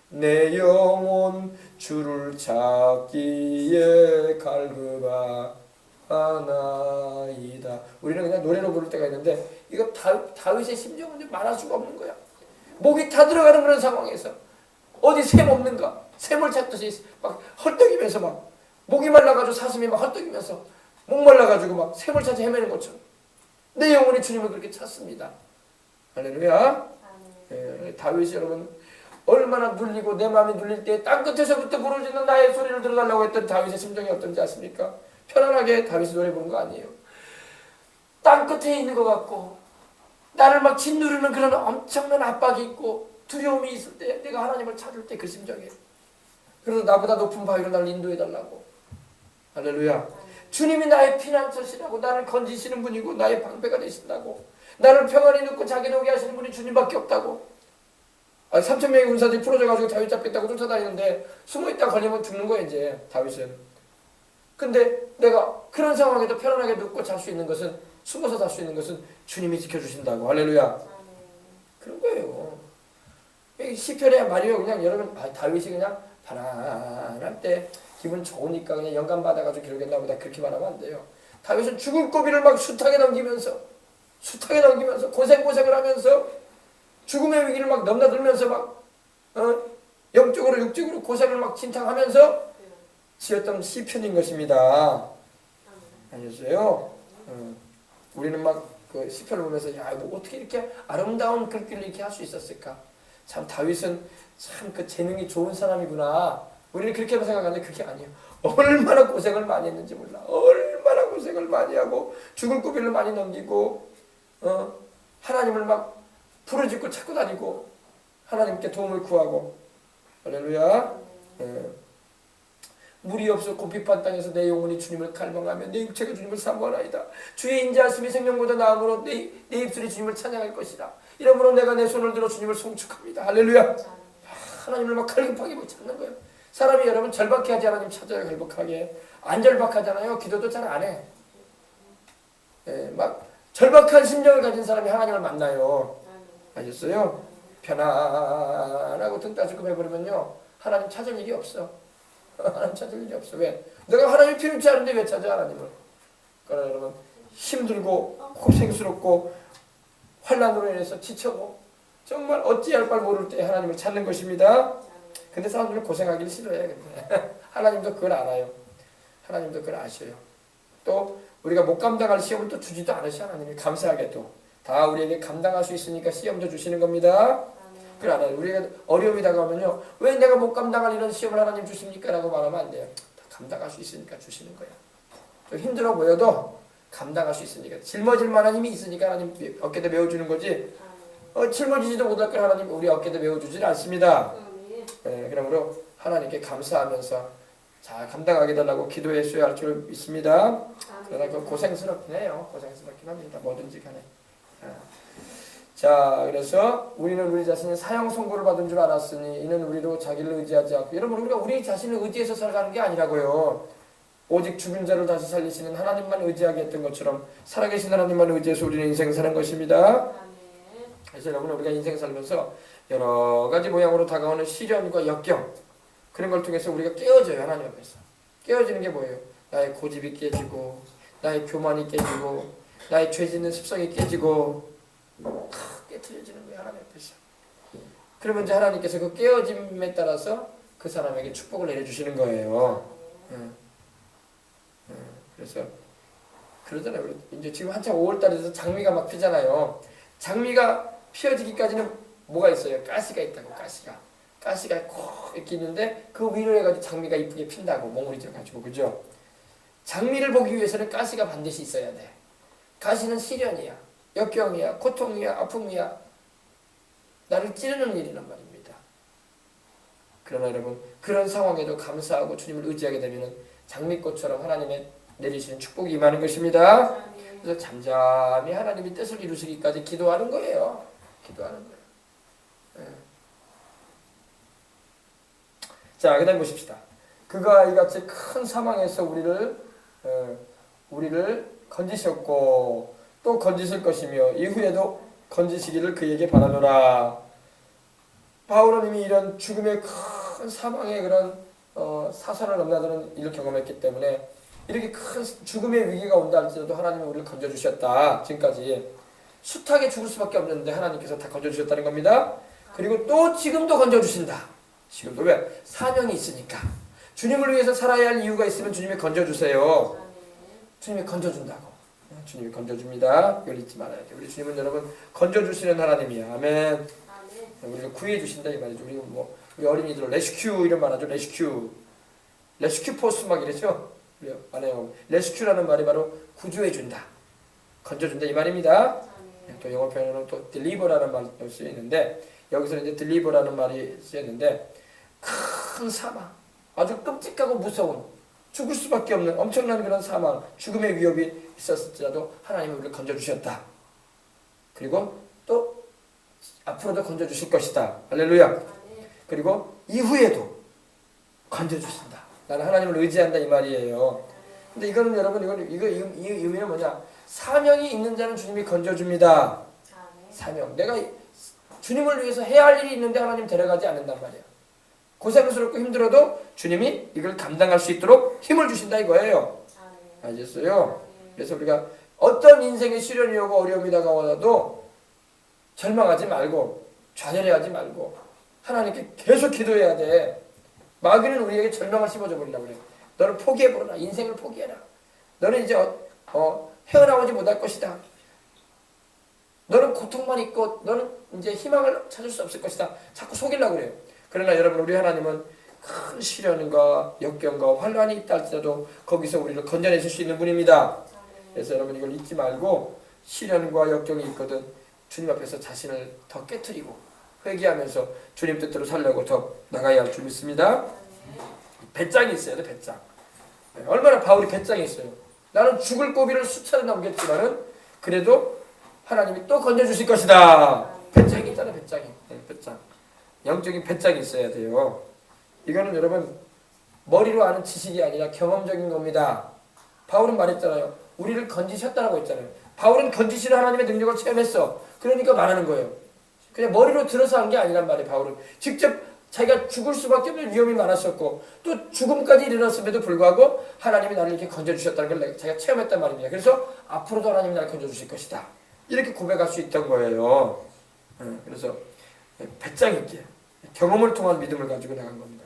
내 영혼 주를 찾기에 갈급하나이다. 우리는 그냥 노래로 부를 때가 있는데 이거 다윗의 심정은 말할 수가 없는 거야. 목이 타들어가는 그런 상황에서 어디 샘 없는가? 샘을 찾듯이 막 헐떡이면서 막 목이 말라가지고 사슴이 막 헐떡이면서 목 말라가지고 막 샘을 찾아 헤매는 것처럼 내 영혼이 주님을 그렇게 찾습니다. 할렐루야. 다윗이 여러분 얼마나 눌리고 내 마음이 눌릴 때 땅끝에서부터 부르짖는 나의 소리를 들어달라고 했던 다윗의 심정이 어떤지 아십니까? 편안하게 다윗이 노래 부른 거 아니에요. 땅끝에 있는 것 같고 나를 막 짓누르는 그런 엄청난 압박이 있고 두려움이 있을 때 내가 하나님을 찾을 때 그 심정이에요. 그래서 나보다 높은 바위로 나를 인도해달라고. 할렐루야. 주님이 나의 피난처시라고, 나를 건지시는 분이고 나의 방패가 되신다고, 나를 평안히 놓고 자기를 오게 하시는 분이 주님밖에 없다고. 3,000명의 군사들이 풀어져가지고 다윗 잡겠다고 쫓아다니는데 숨어있다가 걸리면 죽는 거야 이제 다윗은. 근데 내가 그런 상황에도 편안하게 눕고 잘 수 있는 것은, 숨어서 잘 수 있는 것은 주님이 지켜주신다고. 할렐루야. 그런 거예요. 시편의 말이요, 그냥 여러분 다윗이 그냥 편안할 때 기분 좋으니까 그냥 영감 받아가지고 기록했나 보다 그렇게 말하면 안 돼요. 다윗은 죽을 고비를 막 숱하게 넘기면서 고생을 하면서 죽음의 위기를 막 넘나들면서 막 영적으로 육적으로 고생을 막 진탕하면서 지었던 시편인 것입니다. 아니었어요? 우리는 막 그 시편을 보면서 야, 뭐 어떻게 이렇게 아름다운 글귀를 이렇게 할 수 있었을까? 참 다윗은 참 그 재능이 좋은 사람이구나. 우리는 그렇게 생각하는데 그게 아니에요. 얼마나 고생을 많이 했는지 몰라. 얼마나 고생을 많이 하고 죽을 고비를 많이 넘기고 하나님을 막 부르짖고 찾고 다니고 하나님께 도움을 구하고. 할렐루야. 물이 없어 곰핍한 땅에서 내 영혼이 주님을 갈망하며 내 육체가 주님을 사모하나이다. 주의 인자하심이 생명보다 나음으로 내 입술이 주님을 찬양할 것이다. 이러므로 내가 내 손을 들어 주님을 송축합니다. 할렐루야. 하나님을 막 갈급하게 막 찾는 거예요. 사람이 여러분 절박해야지 하나님 찾아요. 갈급하게. 안 절박하잖아요. 기도도 잘 안 해. 막 절박한 심정을 가진 사람이 하나님을 만나요. 아셨어요? 편안하고 등 따스끔 해버리면요, 하나님 찾을 일이 없어. 하나님 찾을 일이 없어. 왜? 내가 하나님이 필요치 않은데 왜 찾아 하나님을? 그러나 여러분 힘들고 고생스럽고 환난으로 인해서 지쳐고 정말 어찌할 바를 모를 때 하나님을 찾는 것입니다. 근데 사람들은 고생하기를 싫어해요. 근데 하나님도 그걸 알아요. 하나님도 그걸 아셔요. 또 우리가 못 감당할 시험을 또 주지도 않으셔. 하나님이 감사하게도 다 우리에게 감당할 수 있으니까 시험도 주시는 겁니다. 그걸 알아요. 우리가 어려움이 다가오면요, 왜 내가 못 감당할 이런 시험을 하나님 주십니까? 라고 말하면 안 돼요. 다 감당할 수 있으니까 주시는 거야. 좀 힘들어 보여도 감당할 수 있으니까, 짊어질 만한 힘이 있으니까 하나님 어깨도 메워주는 거지, 짊어지지도 못할 걸 하나님 우리 어깨도 메워주질 않습니다. 그러므로 하나님께 감사하면서 잘 감당하게 달라고 기도했어야 할 줄 믿습니다. 그러나 그 고생스럽긴 해요. 고생스럽긴 합니다. 뭐든지 간에. 자, 그래서 우리는 우리 자신이 사형 선고를 받은 줄 알았으니 이는 우리도 자기를 의지하지 않고. 여러분, 우리가 우리 자신을 의지해서 살아가는 게 아니라고요. 오직 죽은 자를 다시 살리시는 하나님만 의지하게 했던 것처럼 살아계신 하나님만 의지해서 우리는 인생 사는 것입니다. 그래서 여러분, 우리가 인생 살면서 여러 가지 모양으로 다가오는 시련과 역경, 그런 걸 통해서 우리가 깨어져요. 하나님 앞에서. 깨어지는 게 뭐예요? 나의 고집이 깨지고, 나의 교만이 깨지고, 나의 죄 짓는 습성이 깨지고, 깨트려지는 거예요. 하나님 앞에서. 그러면 이제 하나님께서 그 깨어짐에 따라서 그 사람에게 축복을 내려주시는 거예요. 그래서 그러잖아요. 이제 지금 한참 5월달에서 장미가 막 피잖아요. 장미가 피어지기까지는 뭐가 있어요? 가시가 있다고. 가시가 콕 이렇게 있는데 그 위로 해가지고 장미가 이쁘게 핀다고, 몽우리져가지고. 그죠? 장미를 보기 위해서는 가시가 반드시 있어야 돼. 가시는 시련이야, 역경이야, 고통이야, 아픔이야, 나를 찌르는 일이란 말입니다. 그러나 여러분, 그런 상황에도 감사하고 주님을 의지하게 되면 장미꽃처럼 하나님의 내리시는 축복이 임하는 것입니다. 그래서 잠잠히 하나님이 뜻을 이루시기까지 기도하는 거예요. 기도하는 거예요. 자, 그 다음 보십시다. 그가 이같이 큰 사망에서 우리를 건지셨고 또 건지실 것이며 이후에도 건지시기를 그에게 바라노라. 바울은 이미 이런 죽음의 큰 사망의 그런 사선을 넘나드는 일을 경험했기 때문에 이렇게 큰 죽음의 위기가 온다 할지라도 하나님이 우리를 건져주셨다. 지금까지 숱하게 죽을 수밖에 없는데 하나님께서 다 건져주셨다는 겁니다. 그리고 또 지금도 건져주신다. 지금도 왜? 사명이 있으니까. 주님을 위해서 살아야 할 이유가 있으면 주님이 건져주세요. 주님이 건져준다고. 주님이 건져줍니다. 이걸 잊지 말아야 돼요. 우리 주님은 여러분 건져주시는 하나님이야. 아멘. 우리를 구해주신다 이 말이죠. 우리 어린이들 레스큐 이런 말 하죠. 레스큐 포스 막 이러죠. 우리 안에 레스큐라는 말이 바로 구조해준다. 건져준다 이 말입니다. 또 영어 표현으로 또 deliver라는 말도 쓰이는데 여기서 이제 deliver라는 말이 쓰였는데 큰 사망, 아주 끔찍하고 무서운 죽을 수밖에 없는 엄청난 그런 사망, 죽음의 위협이 있었을지라도 하나님은 우리를 건져주셨다. 그리고 또 앞으로도 건져주실 것이다. 할렐루야. 그리고 이후에도 건져주신다. 나는 하나님을 의지한다 이 말이에요. 근데 이거는 여러분 이 의미는 뭐냐? 사명이 있는 자는 주님이 건져줍니다. 사명. 내가 주님을 위해서 해야 할 일이 있는데 하나님 데려가지 않는단 말이야. 고생스럽고 힘들어도 주님이 이걸 감당할 수 있도록 힘을 주신다 이거예요. 알겠어요? 그래서 우리가 어떤 인생의 시련이 오고 어려움이 다가와도 절망하지 말고 좌절해하지 말고 하나님께 계속 기도해야 돼. 마귀는 우리에게 절망을 씹어줘 버리려고 그래. 너는 포기해버려라. 인생을 포기해라. 너는 이제 헤어나오지 못할 것이다. 너는 고통만 있고 너는 이제 희망을 찾을 수 없을 것이다. 자꾸 속이려고 그래요. 그러나 여러분 우리 하나님은 큰 시련과 역경과 환란이 있다 할지라도 거기서 우리를 건져내실 수 있는 분입니다. 그래서 여러분 이걸 잊지 말고 시련과 역경이 있거든 주님 앞에서 자신을 더 깨트리고 회개하면서 주님 뜻대로 살려고 더 나가야 할 줄 믿습니다. 배짱이 있어야 돼. 배짱. 얼마나 바울이 배짱이 있어요. 나는 죽을 고비를 수차례 넘겼지만은 그래도 하나님이 또 건져주실 것이다. 배짱이 있잖아. 배짱이. 배짱. 영적인 배짱이 있어야 돼요. 이거는 여러분 머리로 아는 지식이 아니라 경험적인 겁니다. 바울은 말했잖아요. 우리를 건지셨다라고 했잖아요. 바울은 건지시는 하나님의 능력을 체험했어. 그러니까 말하는 거예요. 그냥 머리로 들어서 한 게 아니란 말이에요. 바울은 직접 자기가 죽을 수밖에 없는 위험이 많았었고 또 죽음까지 일어났음에도 불구하고 하나님이 나를 이렇게 건져주셨다는 걸 자기가 체험했단 말입니다. 그래서 앞으로도 하나님이 나를 건져주실 것이다. 이렇게 고백할 수 있던 거예요. 그래서 배짱 있게 경험을 통한 믿음을 가지고 나간 겁니다.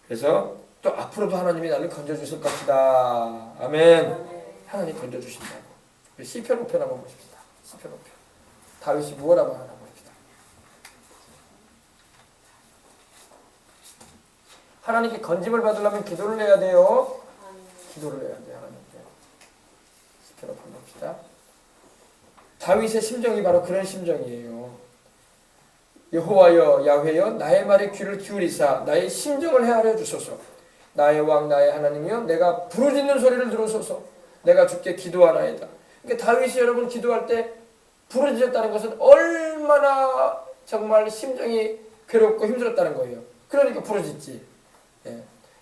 그래서 또 앞으로도 하나님이 나를 건져주실 것이다. 아멘. 하나님 건져주신다고. 시편 5편 한번 보십시다. 시편 5편. 다윗이 무엇라고 하나 봅시다. 하나님께 건짐을 받으려면 기도를 해야 돼요. 기도를 해야 돼요. 하나님께. 시편 5편 봅시다. 다윗의 심정이 바로 그런 심정이에요. 여호와여 야훼여 나의 말에 귀를 기울이사 나의 심정을 헤아려 주소서. 나의 왕 나의 하나님이여 내가 부르짖는 소리를 들으소서. 내가 주께 기도하나이다. 그러니까 다윗이 여러분 기도할 때 부르짖었다는 것은 얼마나 정말 심정이 괴롭고 힘들었다는 거예요. 그러니까 부르짖지.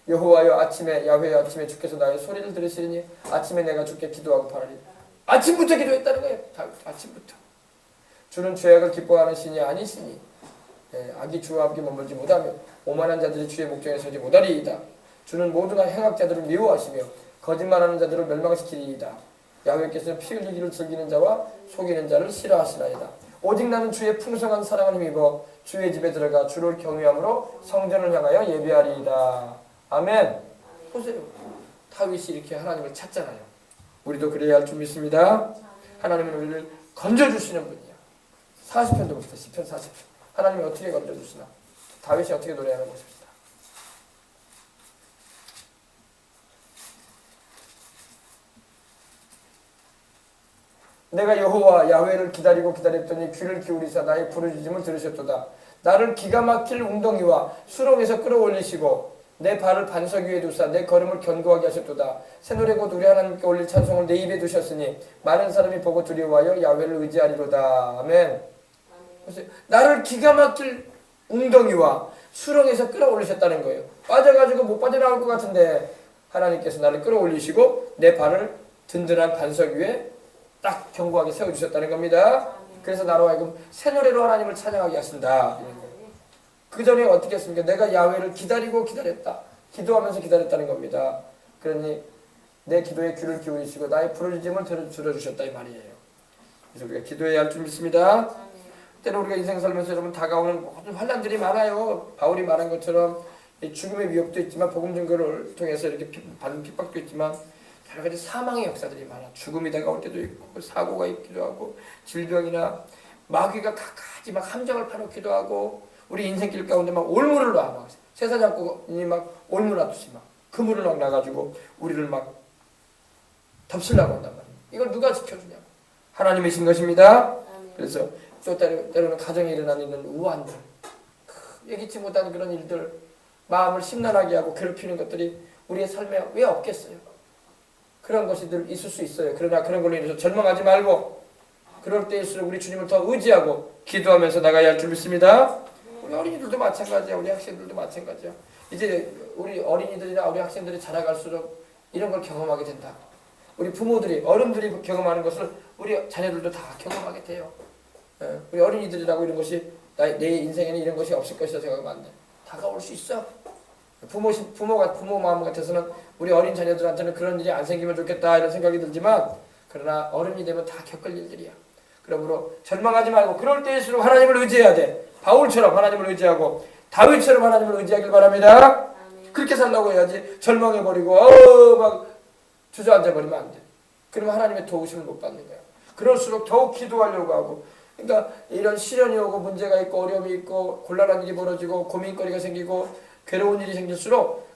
여호와여 아침에 야훼여 아침에 주께서 나의 소리를 들으시리니 아침에 내가 주께 기도하고 바라리. 아침부터 기도했다는 거예요. 다윗 아침부터. 주는 죄악을 기뻐하는 신이 아니시니 악이 주와 함께 머물지 못하며 오만한 자들이 주의 목전에 서지 못하리이다. 주는 모든 행악자들을 미워하시며 거짓말하는 자들을 멸망시키리이다. 야훼께서는 피 흘리기를 즐기는 자와 속이는 자를 싫어하시나이다. 오직 나는 주의 풍성한 사랑을 힘입어 주의 집에 들어가 주를 경외함으로 성전을 향하여 예배하리이다. 아멘. 보세요. 다윗이 이렇게 하나님을 찾잖아요. 우리도 그래야 할 줄 믿습니다. 하나님은 우리를 건져주시는 분이야. 40편도 봅시다. 10편 40편. 하나님이 어떻게 건져주시나. 다윗이 어떻게 노래하는 것입니다. 내가 여호와 야훼를 기다리고 기다렸더니 귀를 기울이사 나의 부르짖음을 들으셨도다. 나를 기가 막힐 웅덩이와 수렁에서 끌어올리시고 내 발을 반석 위에 두사 내 걸음을 견고하게 하셨도다. 새노래 곧 우리 하나님께 올릴 찬송을 내 입에 두셨으니 많은 사람이 보고 두려워하여 야훼를 의지하리로다. 아멘. 나를 기가 막힐 웅덩이와 수렁에서 끌어올리셨다는 거예요. 빠져가지고 못 빠져나올 것 같은데 하나님께서 나를 끌어올리시고 내 발을 든든한 반석 위에 딱 견고하게 세워주셨다는 겁니다. 그래서 나로 하여금 새 노래로 하나님을 찬양하게 하신다. 그 전에 어떻게 했습니까? 내가 야훼를 기다리고 기다렸다. 기도하면서 기다렸다는 겁니다. 그러니 내 기도에 귀를 기울이시고 나의 부르짖음을 들어주셨다 이 말이에요. 그래서 우리가 기도해야 할 줄 믿습니다. 때로 우리가 인생 살면서 여러분 다가오는 모든 환난들이 많아요. 바울이 말한 것처럼 죽음의 위협도 있지만 복음 증거를 통해서 이렇게 받는 핍박도 있지만 여러 가지 사망의 역사들이 많아. 죽음이 다가올 때도 있고 사고가 있기도 하고 질병이나 마귀가 갖가지 막 함정을 파놓기도 하고 우리 인생길 가운데 막 올무를 놔. 막 쇠사장꾼이 막 올무 놔두지 막 그물을 막 놔가지고 우리를 막 덮치려고 한단 말이에요. 이걸 누가 지켜주냐고. 하나님이신 것입니다. 그래서 또 때로는 가정에 일어나는 이런 우환들, 예기치 못한 그런 일들, 마음을 심란하게 하고 괴롭히는 것들이 우리의 삶에 왜 없겠어요? 그런 것이 늘 있을 수 있어요. 그러나 그런 걸로 인해서 절망하지 말고 그럴 때일수록 우리 주님을 더 의지하고 기도하면서 나가야 할 줄 믿습니다. 우리 어린이들도 마찬가지야. 우리 학생들도 마찬가지야. 이제 우리 어린이들이나 우리 학생들이 자라갈수록 이런 걸 경험하게 된다. 우리 부모들이, 어른들이 경험하는 것을 우리 자녀들도 다 경험하게 돼요. 우리 어린이들이라고 이런 것이 내 인생에는 이런 것이 없을 것이라 생각하면 안 돼. 다가올 수 있어. 부모 마음 같아서는 우리 어린 자녀들한테는 그런 일이 안 생기면 좋겠다 이런 생각이 들지만, 그러나 어른이 되면 다 겪을 일들이야. 그러므로 절망하지 말고 그럴 때일수록 하나님을 의지해야 돼. 바울처럼 하나님을 의지하고 다윗처럼 하나님을 의지하길 바랍니다. 그렇게 살라고 해야지 절망해버리고 막 주저앉아버리면 안 돼. 그러면 하나님의 도우심을 못 받는 거야. 그럴수록 더욱 기도하려고 하고, 그러니까 이런 시련이 오고 문제가 있고 어려움이 있고 곤란한 일이 벌어지고 고민거리가 생기고 괴로운 일이 생길수록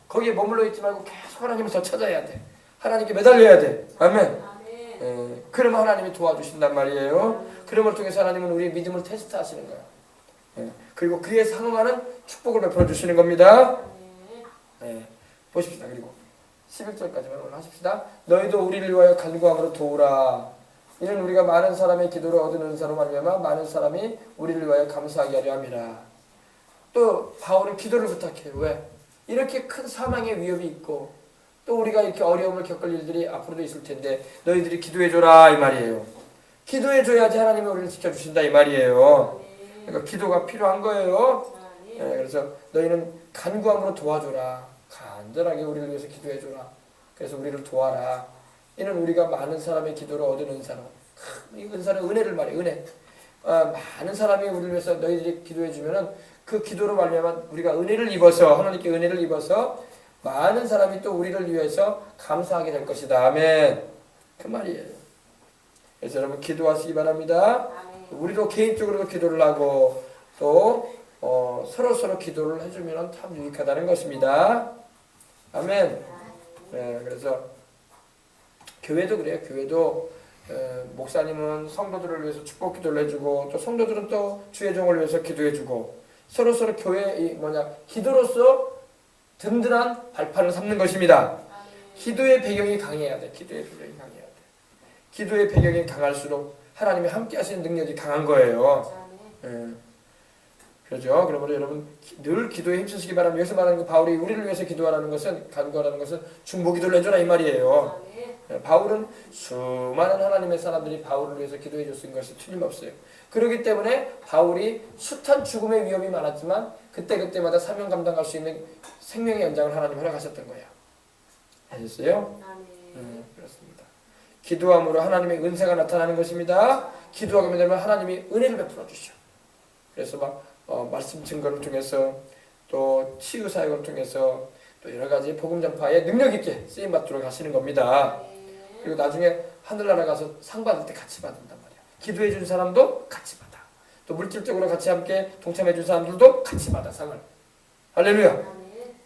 거기에 머물러 있지 말고 계속 하나님을 더 찾아야 돼. 하나님께 매달려야 돼. 아멘. 그러면 하나님이 도와주신단 말이에요. 그럼을 통해서 하나님은 우리의 믿음을 테스트하시는 거예요. 그리고 그에 상응하는 축복을 베풀어 주시는 겁니다. 보십시다. 그리고 11절까지만 오늘 하십시다. 너희도 우리를 위하여 간구함으로 도우라. 이는 우리가 많은 사람의 기도를 얻은 은사로 말미암아 많은 사람이 우리를 위하여 감사하게 하려 함이라. 또 바울은 기도를 부탁해요. 왜? 이렇게 큰 사망의 위협이 있고 또 우리가 이렇게 어려움을 겪을 일들이 앞으로도 있을 텐데 너희들이 기도해줘라 이 말이에요. 기도해줘야지 하나님이 우리를 지켜주신다 이 말이에요. 그러니까 기도가 필요한 거예요. 그래서 너희는 간구함으로 도와줘라. 간절하게 우리를 위해서 기도해줘라. 그래서 우리를 도와라. 이는 우리가 많은 사람의 기도를 얻은 은사로. 이 은사는 은혜를 말해요. 은혜. 많은 사람이 우리를 위해서 너희들이 기도해주면은 그 기도로 말미암아 우리가 은혜를 입어서 하나님께 은혜를 입어서 많은 사람이 또 우리를 위해서 감사하게 될 것이다. 아멘. 그 말이에요. 그래서 여러분 기도하시기 바랍니다. 우리도 개인적으로도 기도를 하고 또 서로 기도를 해주면 참 유익하다는 것입니다. 아멘. 그래서 교회도 그래요. 교회도 목사님은 성도들을 위해서 축복 기도를 해주고 또 성도들은 또 주의 종을 위해서 기도해주고 서로 교회 기도로서 든든한 발판을 삼는 것입니다. 기도의 배경이 강해야 돼. 기도의 배경이 강해야 돼. 기도의 배경이 강할수록 하나님이 함께 하시는 능력이 강한 거예요. 그렇죠? 그러므로 여러분 늘 기도에 힘쓰시기 바랍니다. 여기서 말하는 바울이 우리를 위해서 기도하라는 것은, 간구하라는 것은 중보기도를 해줘라 이 말이에요. 바울은 수많은 하나님의 사람들이 바울을 위해서 기도해 줬은 것이 틀림없어요. 그렇기 때문에 바울이 숱한 죽음의 위험이 많았지만 그때마다 사명 감당할 수 있는 생명의 연장을 하나님 허락하셨던 거예요. 아셨어요? 그렇습니다. 기도함으로 하나님의 은혜가 나타나는 것입니다. 기도하게 되면 하나님이 은혜를 베풀어 주시죠. 그래서 말씀 증거를 통해서 또 치유 사역을 통해서 또 여러 가지 복음 전파에 능력 있게 쓰임 받도록 하시는 겁니다. 그리고 나중에 하늘나라 가서 상 받을 때 같이 받는단 말이야. 기도해 준 사람도 같이 받아. 또 물질적으로 같이 함께 동참해 준 사람들도 같이 받아 상을. 할렐루야.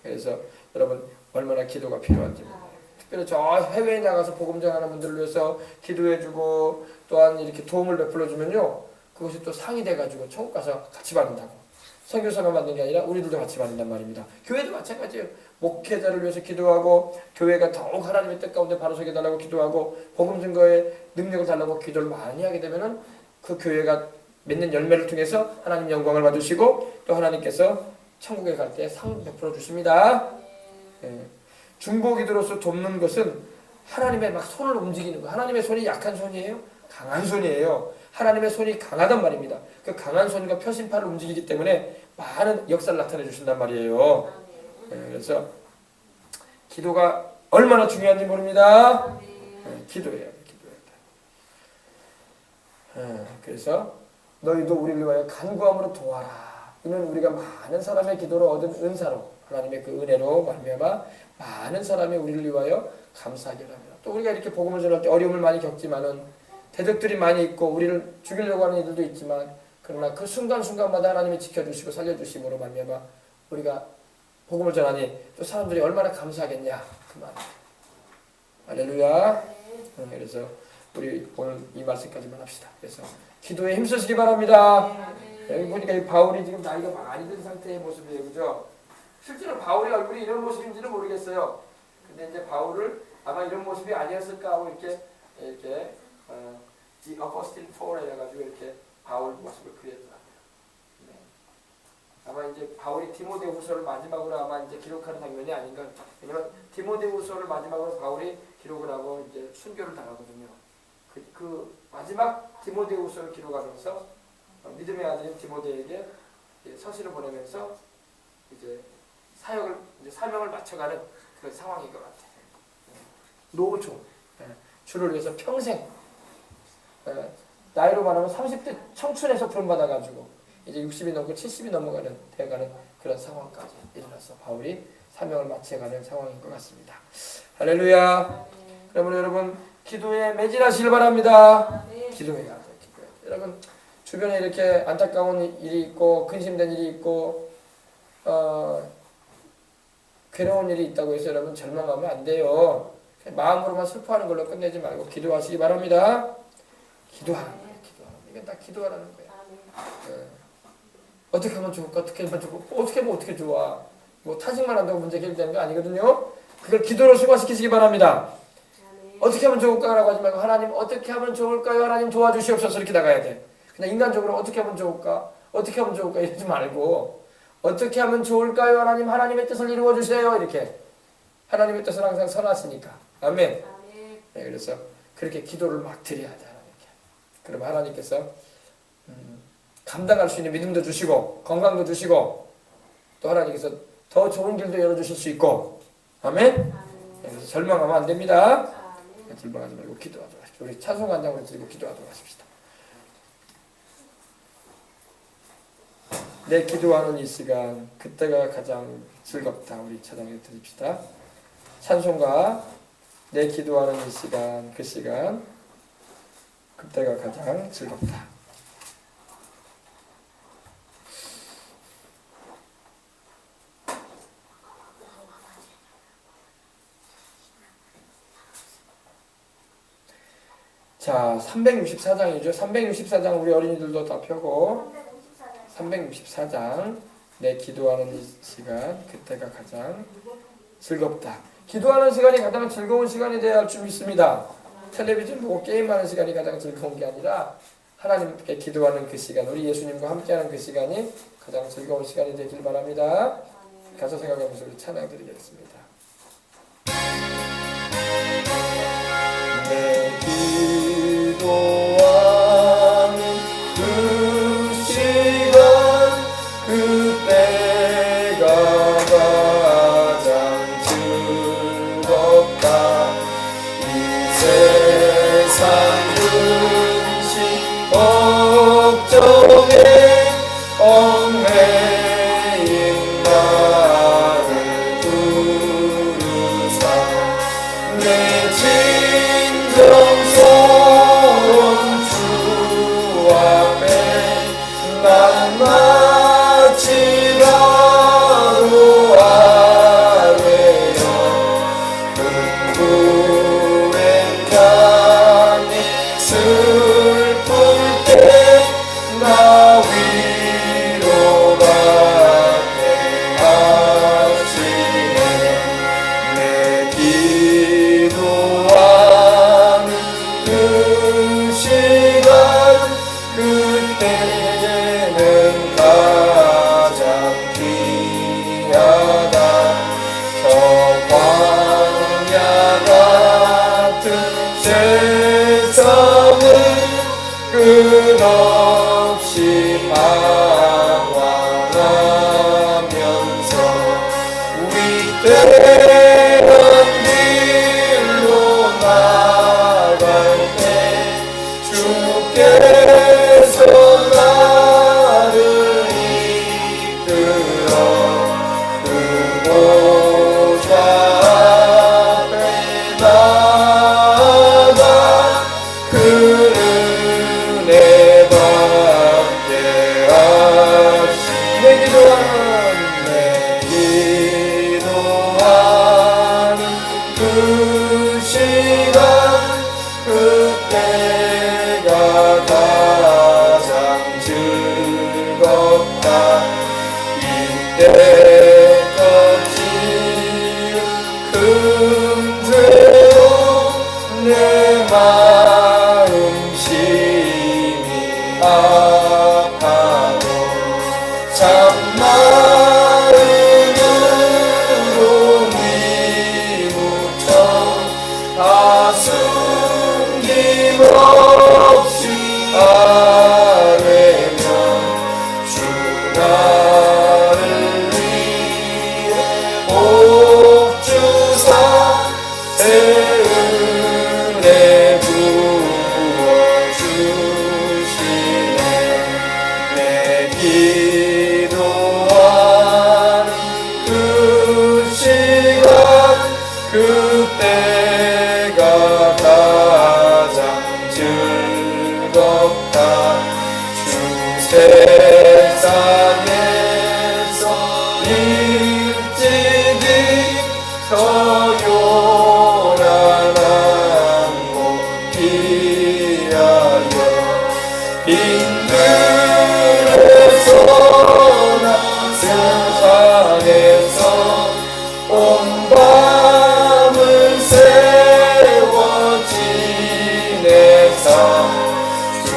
그래서 여러분 얼마나 기도가 필요한지 몰라요. 특별히 저 해외에 나가서 복음 전하는 분들을 위해서 기도해 주고 또한 이렇게 도움을 베풀어 주면요, 그것이 또 상이 돼 가지고 천국 가서 같이 받는다고. 선교사만 받는 게 아니라 우리들도 같이 받는단 말입니다. 교회도 마찬가지예요. 목회자를 위해서 기도하고 교회가 더욱 하나님의 뜻 가운데 바로 서게 달라고 기도하고 복음 증거에 능력을 달라고 기도를 많이 하게 되면은 그 교회가 맺는 열매를 통해서 하나님 영광을 받으시고 또 하나님께서 천국에 갈 때 상 베풀어 주십니다. 중보기도로서 돕는 것은 하나님의 막 손을 움직이는 거. 하나님의 손이 약한 손이에요? 강한 손이에요. 하나님의 손이 강하단 말입니다. 그 강한 손과 표심팔을 움직이기 때문에 많은 역사를 나타내 주신단 말이에요. 그래서 기도가 얼마나 중요한지 모릅니다. 기도해야 돼. 그래서 너희도 우리를 위하여 간구함으로 도와라. 이는 우리가 많은 사람의 기도를 얻은 은사로, 하나님의 그 은혜로 말미암아 많은 사람이 우리를 위하여 감사하게 합니다. 또 우리가 이렇게 복음을 전할 때 어려움을 많이 겪지만은 대적들이 많이 있고 우리를 죽이려고 하는 이들도 있지만, 그러나 그 순간순간마다 하나님이 지켜주시고 살려주심으로 말미암아 우리가 복음을 전하니 또 사람들이 얼마나 감사하겠냐 그 말. 할렐루야. 그래서 우리 오늘 이 말씀까지만 합시다. 그래서 기도에 힘쓰시기 바랍니다. 여기 보니까 이 바울이 지금 나이가 많이 든 상태의 모습이에요, 그죠? 실제로 바울의 얼굴이 이런 모습인지는 모르겠어요. 근데 이제 바울을 아마 이런 모습이 아니었을까 하고 이렇게 The Apostle Paul 해가지고 이렇게 바울 모습을 그렸더라고요. 네. 아마 이제 바울이 디모데후서를 마지막으로 아마 이제 기록하는 장면이 아닌가. 왜냐면 디모데후서를 마지막으로 바울이 기록을 하고 이제 순교를 당하거든요. 그 마지막 디모데후서를 기록하면서 믿음의 아들인 디모데에게 서신을 보내면서 이제 사역을 이제 사명을 맞춰가는 그런 상황인 것 같아요. 노조, 주를 위해서 평생 나이로 말하면 30대 청춘에서 구원받아가지고 이제 60이 넘고 70이 넘어가는 돼가는 그런 상황까지 일어나서 바울이 사명을 마쳐가는 상황인 것 같습니다. 할렐루야. 그러면 여러분 기도에 매진하시길 바랍니다. 기도해야 돼요. 여러분 주변에 이렇게 안타까운 일이 있고 근심된 일이 있고 괴로운 일이 있다고 해서 여러분 절망하면 안 돼요. 마음으로만 슬퍼하는 걸로 끝내지 말고 기도하시기 바랍니다. 기도하는 거예요. 기도하는 거예요. 이건 다 기도하라는 거예요. 어떻게 하면 좋을까? 어떻게 하면 좋을까? 어떻게 하면 어떻게 좋아? 뭐 타직만 한다고 문제 해결되는 거 아니거든요. 그걸 기도로 승화시키시기 바랍니다. 어떻게 하면 좋을까라고 하지 말고 하나님 어떻게 하면 좋을까요? 하나님 도와주시옵소서 이렇게 나가야 돼. 그냥 인간적으로 어떻게 하면 좋을까? 어떻게 하면 좋을까? 이러지 말고 어떻게 하면 좋을까요? 하나님 하나님의 뜻을 이루어 주세요. 이렇게 하나님의 뜻은 항상 선하시니까. 아멘. 네, 그래서 그렇게 기도를 막 드려야 돼 하나님께. 그럼 하나님께서 감당할 수 있는 믿음도 주시고 건강도 주시고 또 하나님께서 더 좋은 길도 열어주실 수 있고. 아멘. 네, 그래서 절망하면 안 됩니다. 절망하지 말고 기도하도록 하십시오. 우리 찬송 한 장으로 드리고 기도하도록 하십시다. 내 기도하는 이 시간 그때가 가장 즐겁다. 우리 찬양해 드립시다. 찬송가 내 기도하는 이 시간 그 시간 그때가 가장 즐겁다. 자, 364장이죠. 364장 우리 어린이들도 다 펴고 364장 내 기도하는 이 시간 그때가 가장 즐겁다. 기도하는 시간이 가장 즐거운 시간이 되어야 할 줄 믿습니다. 텔레비전 보고 게임하는 시간이 가장 즐거운 게 아니라 하나님께 기도하는 그 시간, 우리 예수님과 함께하는 그 시간이 가장 즐거운 시간이 되길 바랍니다. 가서 생각하면서 우리 찬양 드리겠습니다. 내 기도하는 그 시간 그때가 가장 즐겁다. 이 세상 근심 걱정에 얽매인 나를 부르사 내 진정스러운 주 앞에 난 마치 바로 아뢰어 흥분한 감이 슬플 때 나 위로받게 하시네. 내 기도하는 그 시간 그때는 가장 귀하다. 저 광야 같은 세상을 끝없이 방황하면서 위대한 길로 나갈 때 주께서 나를 이끌어 그 보좌 앞에 나아가 그 은혜 받게 하시네. 내 기도하는 일찍이 서요란한 곳 피하여 빈들에서나 세상에서 온 밤을 세워 지내사 주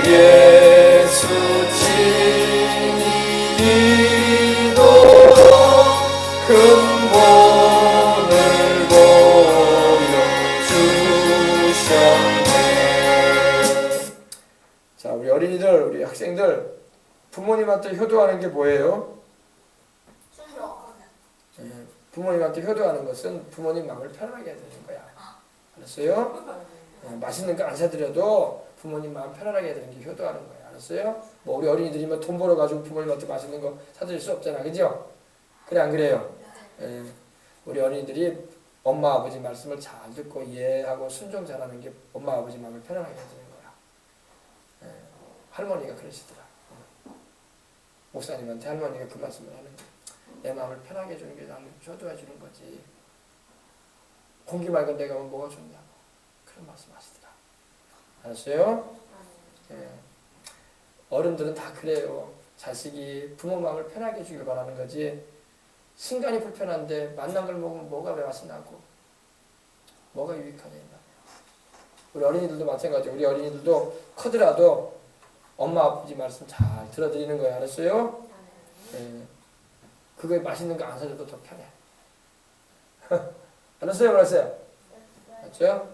예수 지니도록 큰 본을 보여주셨네. 자, 우리 어린이들, 우리 학생들, 부모님한테 효도하는 게 뭐예요? 부모님한테 효도하는 것은 부모님 마음을 편하게 해드리는 거야. 알았어요? 맛있는 거 안 사드려도 부모님 마음 편안하게 해드리는 게 효도하는 거야. 알았어요? 뭐 우리 어린이들이면 돈 벌어가지고 부모님한테 맛있는 거 사드릴 수 없잖아. 그죠? 그래 안 그래요? 우리 어린이들이 엄마 아버지 말씀을 잘 듣고 이해하고 순종 잘하는 게 엄마 아버지 마음을 편안하게 해주는 거야. 할머니가 그러시더라. 목사님한테 할머니가 그 말씀을 하는 거야. 내 마음을 편하게 해주는 게 나를 효도해 주는 거지. 공기 맑은 데 가면 뭐가 좋냐고 그런 말씀 하시더라. 알았어요? 어른들은 다 그래요. 자식이 부모 마음을 편하게 해주길 바라는 거지. 신간이 불편한데 만난 걸 먹으면 뭐가 왜 맛있나고 뭐가 유익하냐. 우리 어린이들도 마찬가지예요. 우리 어린이들도 커더라도 엄마 아버지 말씀 잘 들어드리는 거예요. 알았어요? 그거에 맛있는 거 안 사줘도 더 편해. 알았어요? 알았어요? 맞죠?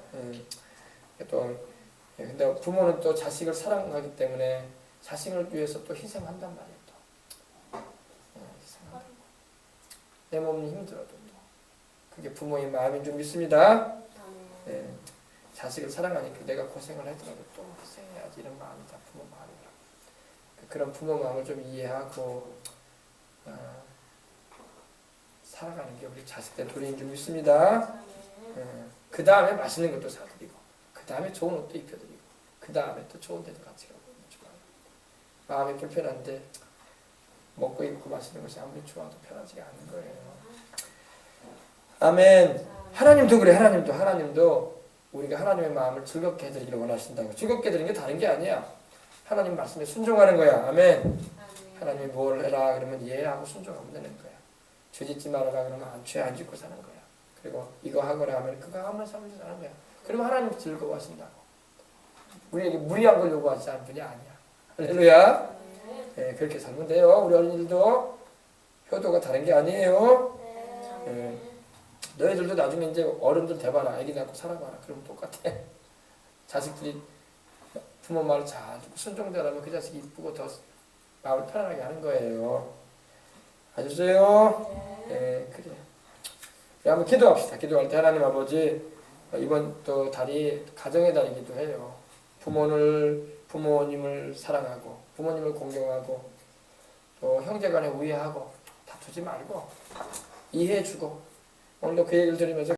근데 부모는 또 자식을 사랑하기 때문에 자식을 위해서 또 희생한단 말이에요. 또. 희생한다. 내 몸이 힘들어도 또. 그게 부모의 마음인 줄 믿습니다. 자식을 사랑하니까 내가 고생을 하더라도 또 희생해야지 이런 마음이 다 부모 마음이라. 그런 부모 마음을 좀 이해하고 살아가는 게 우리 자식들 도리인 줄 믿습니다. 그 다음에 맛있는 것도 사드리고, 그 다음에 좋은 옷도 입혀드리고, 그 다음에 또 좋은 데도 같이 가고. 마음이 불편한데 먹고 입고 마시는 것이 아무리 좋아도 편하지가 않은 거예요. 아멘. 하나님도 그래. 하나님도 우리가 하나님의 마음을 즐겁게 해드리기를 원하신다고. 즐겁게 해드리는 게 다른 게 아니야. 하나님 말씀에 순종하는 거야. 아멘. 하나님이 뭘 해라 그러면 이해하고 순종하면 되는 거야. 죄짓지 말아라 그러면 안 짓고 사는 거야. 그리고 이거 하거라 하면 그거 하면 사는 거야. 그러면 하나님 즐거워하신다고. 우리에게 무리한 걸 요구하지 않는 분이 아니야. 할렐루야. 그렇게 살면 돼요. 우리 어린이들도 효도가 다른 게 아니에요. 너희들도 나중에 이제 어른들 돼봐라. 애기 낳고 살아봐라. 그러면 똑같아. 자식들이 부모 말을 잘 듣고 순종대라면 그 자식이 이쁘고 더 마음을 편안하게 하는 거예요. 아셨어요? 그래. 한번 기도합시다. 기도할 때 하나님 아버지, 이번 또 달이 가정의 달이기도 해요. 부모님을 사랑하고 부모님을 공경하고 또 형제간에 우애하고 다투지 말고 이해해주고 오늘도 그 얘기를 들으면서